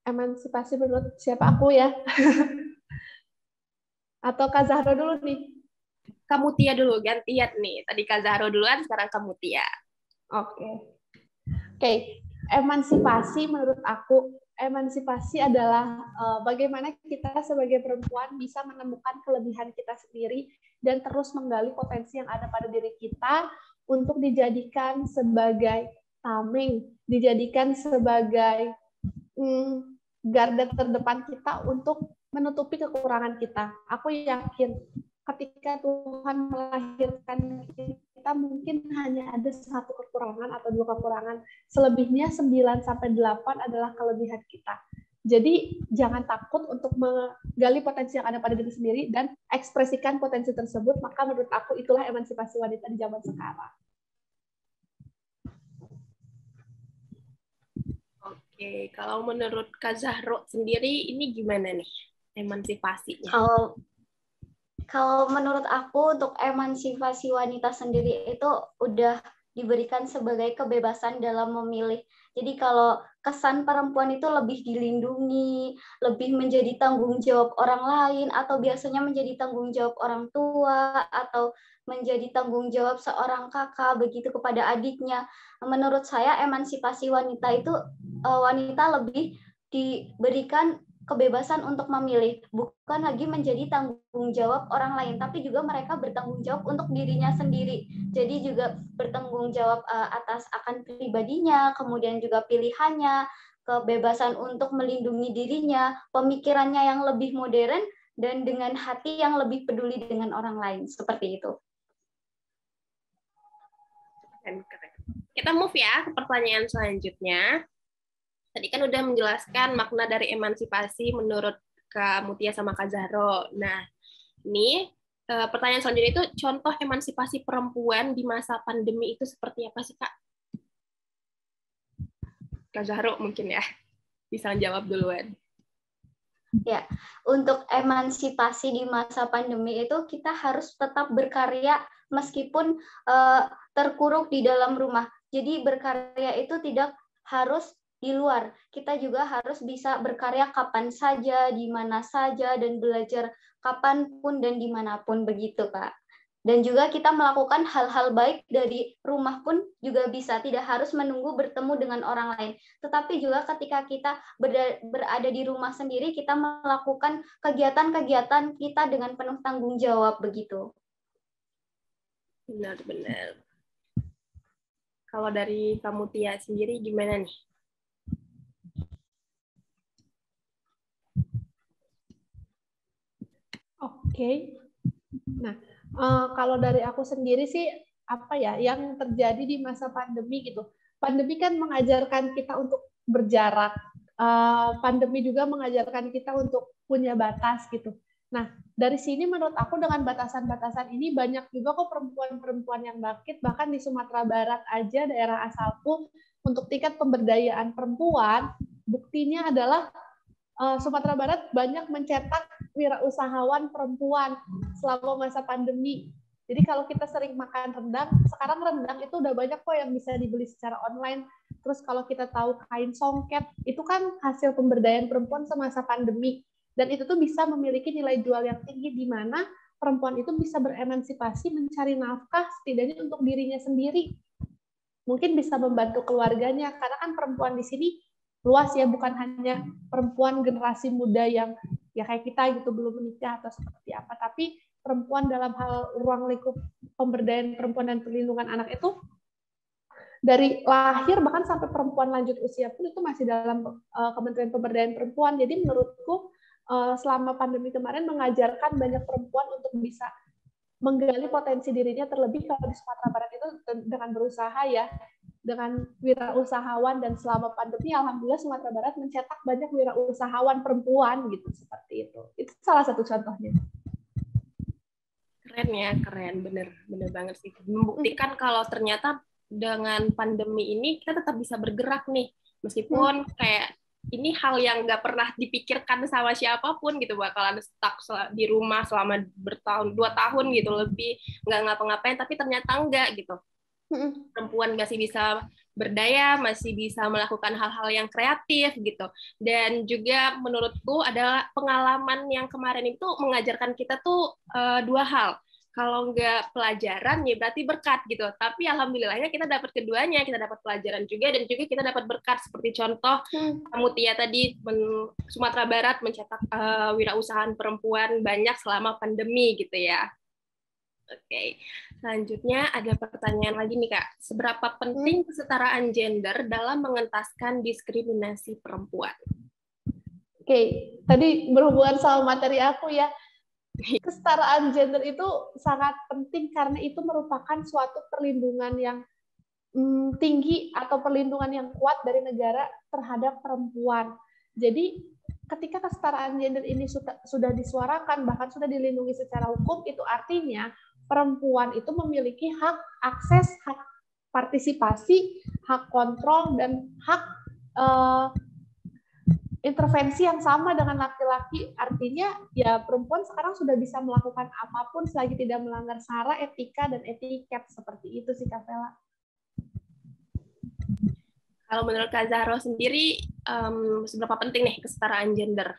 Emansipasi menurut siapa, aku ya? Atau Kak Zahro dulu nih? Kamu Tia dulu, gantian nih. Tadi Kak Zahro duluan, sekarang kamu Tia. Oke. Emansipasi menurut aku, emansipasi adalah bagaimana kita sebagai perempuan bisa menemukan kelebihan kita sendiri dan terus menggali potensi yang ada pada diri kita untuk dijadikan sebagai tameng, dijadikan sebagai garda terdepan kita untuk menutupi kekurangan kita. Aku yakin ketika Tuhan melahirkan kita mungkin hanya ada satu kekurangan atau dua kekurangan. Selebihnya 9-8 adalah kelebihan kita. Jadi jangan takut untuk menggali potensi yang ada pada diri sendiri dan ekspresikan potensi tersebut. Maka menurut aku itulah emansipasi wanita di zaman sekarang. Oke, kalau menurut Kak Zahro sendiri ini gimana nih emansipasinya? Kalau menurut aku untuk emansipasi wanita sendiri itu udah diberikan sebagai kebebasan dalam memilih. Jadi kalau kesan perempuan itu lebih dilindungi, lebih menjadi tanggung jawab orang lain, atau biasanya menjadi tanggung jawab orang tua, atau menjadi tanggung jawab seorang kakak begitu kepada adiknya. Menurut saya emansipasi wanita itu wanita lebih diberikan kebebasan untuk memilih, bukan lagi menjadi tanggung jawab orang lain, tapi juga mereka bertanggung jawab untuk dirinya sendiri. Jadi juga bertanggung jawab atas akan pribadinya, kemudian juga pilihannya, kebebasan untuk melindungi dirinya, pemikirannya yang lebih modern, dan dengan hati yang lebih peduli dengan orang lain. Seperti itu. Kita move ya ke pertanyaan selanjutnya. Tadi kan udah menjelaskan makna dari emansipasi menurut Kak Mutia sama Kak Zahro. Nah, ini pertanyaan selanjutnya itu contoh emansipasi perempuan di masa pandemi itu seperti apa sih, Kak? Kak Zahro mungkin ya bisa jawab duluan. Ya, untuk emansipasi di masa pandemi itu kita harus tetap berkarya meskipun terkurung di dalam rumah. Jadi berkarya itu tidak harus di luar. Kita juga harus bisa berkarya kapan saja, di mana saja, dan belajar kapanpun dan dimanapun begitu, Kak. Dan juga kita melakukan hal-hal baik dari rumah pun juga bisa, tidak harus menunggu bertemu dengan orang lain. Tetapi juga ketika kita berada di rumah sendiri, kita melakukan kegiatan-kegiatan kita dengan penuh tanggung jawab begitu. Benar-benar. Kalau dari kamu Tia sendiri gimana nih? Oke. Nah, kalau dari aku sendiri sih apa ya yang terjadi di masa pandemi gitu. Pandemi kan mengajarkan kita untuk berjarak. Pandemi juga mengajarkan kita untuk punya batas gitu. Nah, dari sini menurut aku dengan batasan-batasan ini banyak juga kok perempuan-perempuan yang bangkit, bahkan di Sumatera Barat aja daerah asalku untuk tingkat pemberdayaan perempuan, buktinya adalah Sumatera Barat banyak mencetak wirausahawan perempuan selama masa pandemi. Jadi kalau kita sering makan rendang, sekarang rendang itu udah banyak kok yang bisa dibeli secara online. Terus kalau kita tahu kain songket, itu kan hasil pemberdayaan perempuan semasa pandemi. Dan itu tuh bisa memiliki nilai jual yang tinggi di mana perempuan itu bisa beremansipasi mencari nafkah setidaknya untuk dirinya sendiri. Mungkin bisa membantu keluarganya, karena kan perempuan di sini luas ya, bukan hanya perempuan generasi muda yang ya kayak kita gitu belum menikah atau seperti apa, tapi perempuan dalam hal ruang lingkup pemberdayaan perempuan dan perlindungan anak itu dari lahir bahkan sampai perempuan lanjut usia pun itu masih dalam Kementerian Pemberdayaan Perempuan. Jadi menurutku selama pandemi kemarin mengajarkan banyak perempuan untuk bisa menggali potensi dirinya, terlebih kalau di Sumatera Barat itu dengan berusaha ya, dengan wirausahawan, dan selama pandemi alhamdulillah Sumatera Barat mencetak banyak wirausahawan perempuan gitu, seperti itu. Itu salah satu contohnya. Keren ya, keren, bener banget sih. Membuktikan kalau ternyata dengan pandemi ini kita tetap bisa bergerak nih, meskipun kayak ini hal yang nggak pernah dipikirkan sama siapapun gitu, bakalan stuck di rumah selama 2 tahun gitu lebih, nggak ngapa-ngapain, tapi ternyata enggak gitu. Perempuan masih bisa berdaya, masih bisa melakukan hal-hal yang kreatif gitu. Dan juga menurutku adalah pengalaman yang kemarin itu mengajarkan kita tuh 2 hal. Kalau nggak pelajaran ya berarti berkat gitu. Tapi alhamdulillahnya kita dapat keduanya, kita dapat pelajaran juga dan juga kita dapat berkat, seperti contoh Mutia tadi, Sumatera Barat mencetak wirausahaan perempuan banyak selama pandemi gitu ya. Oke, selanjutnya ada pertanyaan lagi nih Kak. Seberapa penting kesetaraan gender dalam mengentaskan diskriminasi perempuan? Oke, tadi berhubungan sama materi aku ya. Kesetaraan gender itu sangat penting karena itu merupakan suatu perlindungan yang tinggi atau perlindungan yang kuat dari negara terhadap perempuan. Jadi ketika kesetaraan gender ini sudah disuarakan, bahkan sudah dilindungi secara hukum, itu artinya perempuan itu memiliki hak akses, hak partisipasi, hak kontrol, dan hak intervensi yang sama dengan laki-laki. Artinya ya perempuan sekarang sudah bisa melakukan apapun selagi tidak melanggar sara, etika, dan etiket. Seperti itu sih Kak Vela. Kalau menurut Kak Zahro sendiri, seberapa penting nih kesetaraan gender?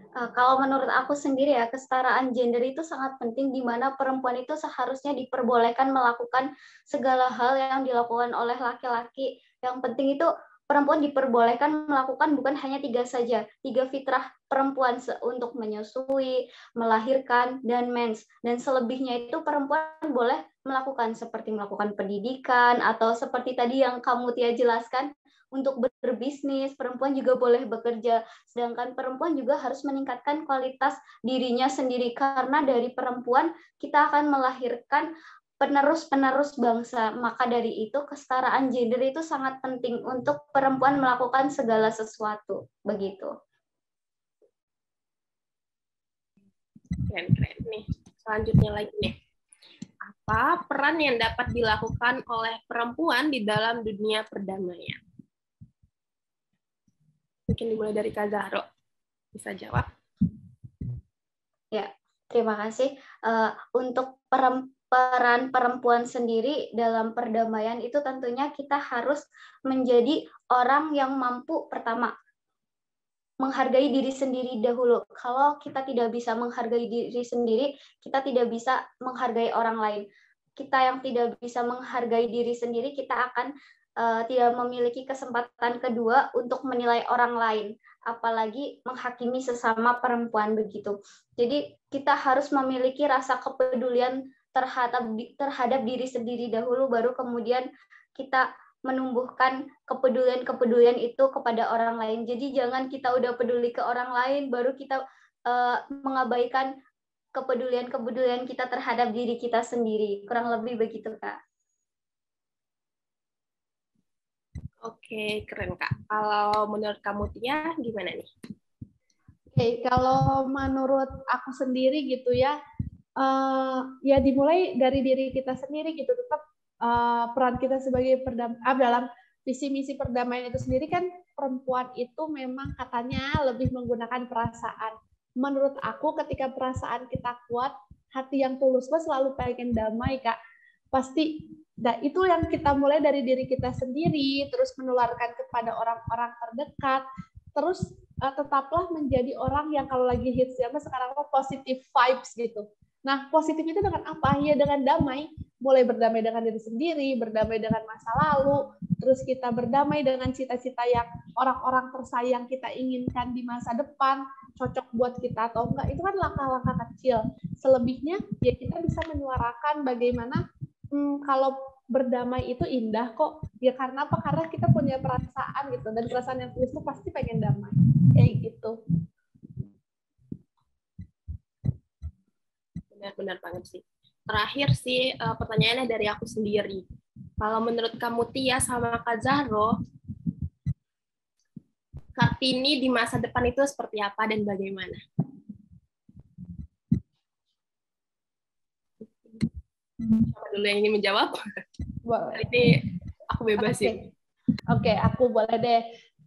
Kalau menurut aku sendiri ya, kesetaraan gender itu sangat penting di mana perempuan itu seharusnya diperbolehkan melakukan segala hal yang dilakukan oleh laki-laki. Yang penting itu perempuan diperbolehkan melakukan bukan hanya 3 saja, 3 fitrah perempuan untuk menyusui, melahirkan, dan mens. Dan selebihnya itu perempuan boleh melakukan seperti melakukan pendidikan atau seperti tadi yang kamu Tia jelaskan, untuk berbisnis, perempuan juga boleh bekerja. Sedangkan perempuan juga harus meningkatkan kualitas dirinya sendiri karena dari perempuan kita akan melahirkan penerus-penerus bangsa. Maka dari itu kesetaraan gender itu sangat penting untuk perempuan melakukan segala sesuatu. Begitu. Keren-keren nih. Selanjutnya lagi nih. Apa peran yang dapat dilakukan oleh perempuan di dalam dunia perdamaian? Mungkin dimulai dari Kak Zahro. Bisa jawab? Ya, terima kasih. Untuk peran perempuan sendiri dalam perdamaian itu tentunya kita harus menjadi orang yang mampu pertama menghargai diri sendiri dahulu. Kalau kita tidak bisa menghargai diri sendiri, kita tidak bisa menghargai orang lain. Kita yang tidak bisa menghargai diri sendiri, kita akan tidak memiliki kesempatan kedua untuk menilai orang lain, apalagi menghakimi sesama perempuan begitu. Jadi kita harus memiliki rasa kepedulian terhadap diri sendiri dahulu, baru kemudian kita menumbuhkan kepedulian itu kepada orang lain. Jadi jangan kita udah peduli ke orang lain, baru kita mengabaikan kepedulian kita terhadap diri kita sendiri. Kurang lebih begitu, Kak. Oke, keren Kak. Kalau menurut kamu Tia, gimana nih? Oke, kalau menurut aku sendiri gitu ya, ya dimulai dari diri kita sendiri gitu. Tetap peran kita sebagai dalam visi misi perdamaian itu sendiri kan perempuan itu memang katanya lebih menggunakan perasaan. Menurut aku ketika perasaan kita kuat, hati yang tulus selalu pengen damai Kak. Pasti itu yang kita mulai dari diri kita sendiri, terus menularkan kepada orang-orang terdekat, terus tetaplah menjadi orang yang kalau lagi hits sekarang positive vibes gitu. Nah, positif itu dengan apa? Ya dengan damai, mulai berdamai dengan diri sendiri, berdamai dengan masa lalu, terus kita berdamai dengan cita-cita yang orang-orang tersayang kita inginkan di masa depan, cocok buat kita atau enggak, itu kan langkah-langkah kecil. Selebihnya, ya kita bisa menyuarakan bagaimana kalau berdamai itu indah kok. Ya karena apa? Karena kita punya perasaan gitu, dan perasaan yang tulus itu pasti pengen damai. Kayak gitu. Benar-benar banget sih. Terakhir sih pertanyaannya dari aku sendiri. Kalau menurut kamu Tia sama Kak Zahro, Kartini di masa depan itu seperti apa dan bagaimana? Siapa dulu yang ingin menjawab? Kali ini aku bebasin. Oke, aku boleh deh.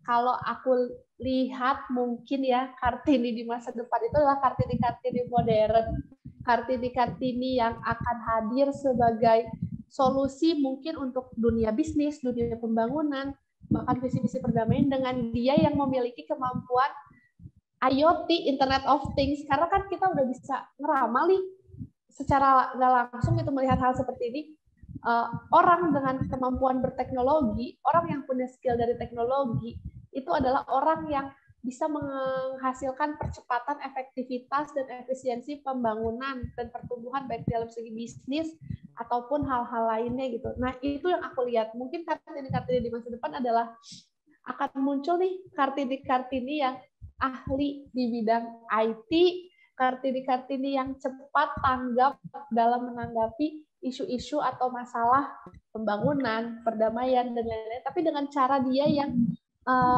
Kalau aku lihat mungkin ya Kartini di masa depan itu adalah Kartini-Kartini modern. Kartini-Kartini yang akan hadir sebagai solusi mungkin untuk dunia bisnis, dunia pembangunan, bahkan visi-visi perdamaian dengan dia yang memiliki kemampuan IoT, Internet of Things. Karena kan kita udah bisa ngeramal nih secara nggak langsung itu melihat hal seperti ini. Orang dengan kemampuan berteknologi, orang yang punya skill dari teknologi, itu adalah orang yang bisa menghasilkan percepatan efektivitas dan efisiensi pembangunan dan pertumbuhan baik dalam segi bisnis ataupun hal-hal lainnya gitu. Nah, itu yang aku lihat. Mungkin Kartini-Kartini di masa depan adalah akan muncul nih Kartini-Kartini yang ahli di bidang IT, Kartini-Kartini yang cepat tanggap dalam menanggapi isu-isu atau masalah pembangunan, perdamaian, dan lain-lain, tapi dengan cara dia yang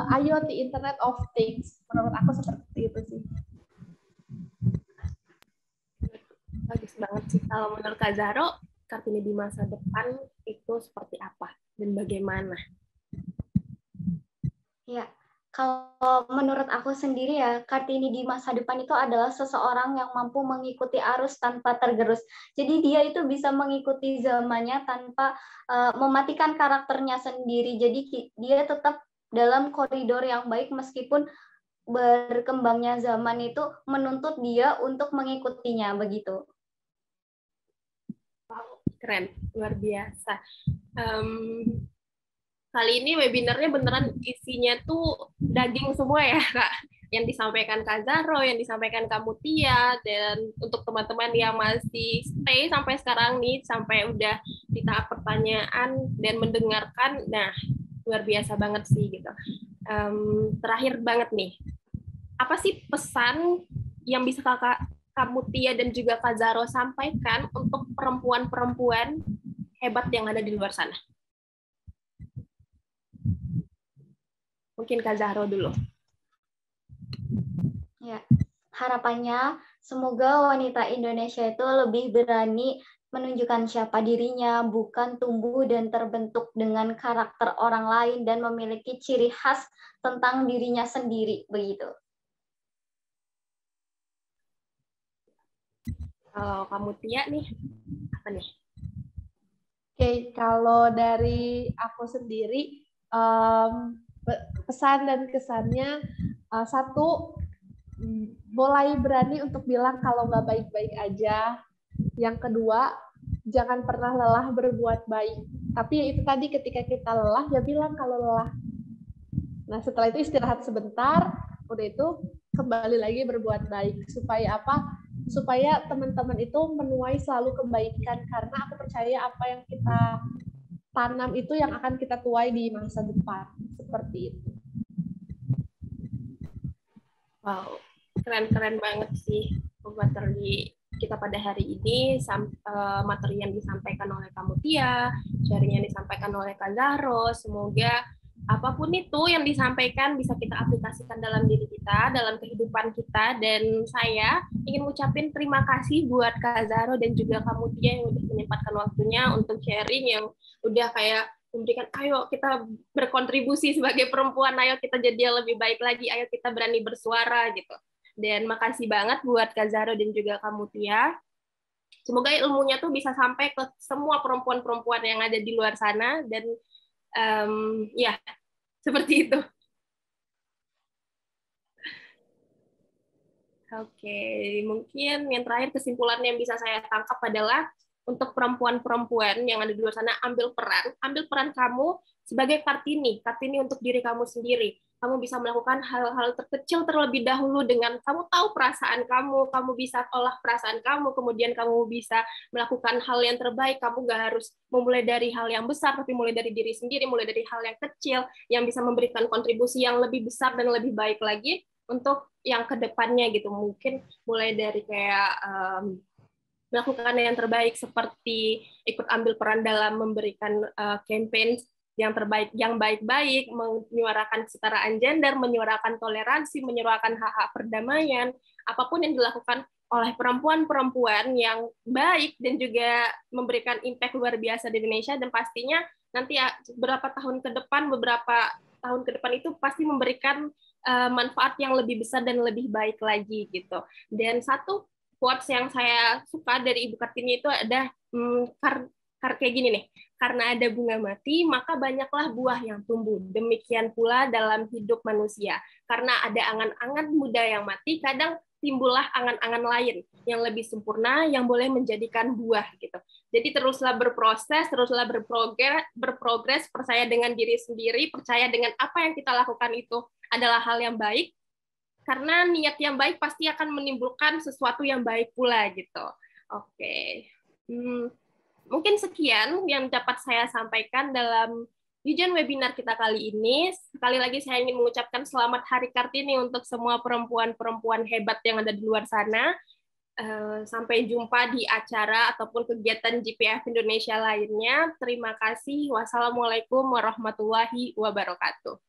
IoT, Internet of Things. Menurut aku seperti itu sih. Bagus banget sih. Kalau menurut Kak Zahro, Kartini di masa depan itu seperti apa dan bagaimana? Ya, Kalau menurut aku sendiri ya, Kartini di masa depan itu adalah seseorang yang mampu mengikuti arus tanpa tergerus. Jadi dia itu bisa mengikuti zamannya tanpa mematikan karakternya sendiri. Jadi dia tetap dalam koridor yang baik meskipun berkembangnya zaman itu menuntut dia untuk mengikutinya begitu. Wow, keren, luar biasa. Kali ini webinarnya beneran isinya tuh daging semua ya, Kak. Yang disampaikan Kak Zahro, yang disampaikan Kak Mutia, dan untuk teman-teman yang masih stay sampai sekarang nih, sampai udah di tahap pertanyaan dan mendengarkan, nah luar biasa banget sih gitu. Terakhir banget nih, apa sih pesan yang bisa Kak Mutia dan juga Kak Zahro sampaikan untuk perempuan-perempuan hebat yang ada di luar sana? Mungkin Kak Zahro dulu. Ya, harapannya semoga wanita Indonesia itu lebih berani menunjukkan siapa dirinya, bukan tumbuh dan terbentuk dengan karakter orang lain dan memiliki ciri khas tentang dirinya sendiri, begitu. Kalau kamu Tia nih, apa nih? Oke, kalau dari aku sendiri, pesan dan kesannya, satu, mulai berani untuk bilang kalau nggak baik-baik aja. Yang kedua, jangan pernah lelah berbuat baik. Tapi itu tadi ketika kita lelah, ya bilang kalau lelah. Nah, setelah itu istirahat sebentar, udah itu kembali lagi berbuat baik. Supaya apa? Supaya teman-teman itu menuai selalu kebaikan. Karena aku percaya apa yang kita tanam itu yang akan kita tuai di masa depan. Seperti itu. Wow, keren-keren banget sih materi kita pada hari ini, materi yang disampaikan oleh Kak Mutia, sharing yang disampaikan oleh Kak Zahro. Semoga apapun itu yang disampaikan bisa kita aplikasikan dalam diri kita, dalam kehidupan kita. Dan saya ingin mengucapkan terima kasih buat Kak Zahro dan juga Kak Mutia yang udah menyempatkan waktunya untuk sharing, yang udah kayak memberikan, ayo kita berkontribusi sebagai perempuan, ayo kita jadi lebih baik lagi, ayo kita berani bersuara gitu. Dan makasih banget buat Kak Zahro dan juga Kak Mutia. Semoga ilmunya tuh bisa sampai ke semua perempuan-perempuan yang ada di luar sana, dan ya seperti itu. Oke, mungkin yang terakhir kesimpulan yang bisa saya tangkap adalah untuk perempuan-perempuan yang ada di luar sana, ambil peran kamu sebagai Kartini untuk diri kamu sendiri. Kamu bisa melakukan hal-hal terkecil terlebih dahulu dengan kamu tahu perasaan kamu bisa olah perasaan kamu, kemudian kamu bisa melakukan hal yang terbaik. Kamu nggak harus memulai dari hal yang besar, tapi mulai dari diri sendiri, mulai dari hal yang kecil, yang bisa memberikan kontribusi yang lebih besar dan lebih baik lagi untuk yang kedepannya gitu. Mungkin mulai dari kayak melakukan yang terbaik seperti ikut ambil peran dalam memberikan campaign yang terbaik, yang baik-baik, menyuarakan kesetaraan gender, menyuarakan toleransi, menyuarakan hak-hak perdamaian, apapun yang dilakukan oleh perempuan-perempuan yang baik dan juga memberikan impact luar biasa di Indonesia, dan pastinya nanti beberapa tahun ke depan itu pasti memberikan manfaat yang lebih besar dan lebih baik lagi gitu. Dan satu quotes yang saya suka dari Ibu Kartini itu ada kayak gini nih, karena ada bunga mati, maka banyaklah buah yang tumbuh. Demikian pula dalam hidup manusia. Karena ada angan-angan muda yang mati, kadang timbullah angan-angan lain yang lebih sempurna, yang boleh menjadikan buah gitu. Jadi teruslah berproses, teruslah berprogres, percaya dengan diri sendiri, percaya dengan apa yang kita lakukan itu adalah hal yang baik, karena niat yang baik pasti akan menimbulkan sesuatu yang baik pula gitu. Oke. Mungkin sekian yang dapat saya sampaikan dalam Yujan webinar kita kali ini. Sekali lagi saya ingin mengucapkan selamat Hari Kartini untuk semua perempuan-perempuan hebat yang ada di luar sana. Sampai jumpa di acara ataupun kegiatan GPF Indonesia lainnya. Terima kasih. Wassalamualaikum warahmatullahi wabarakatuh.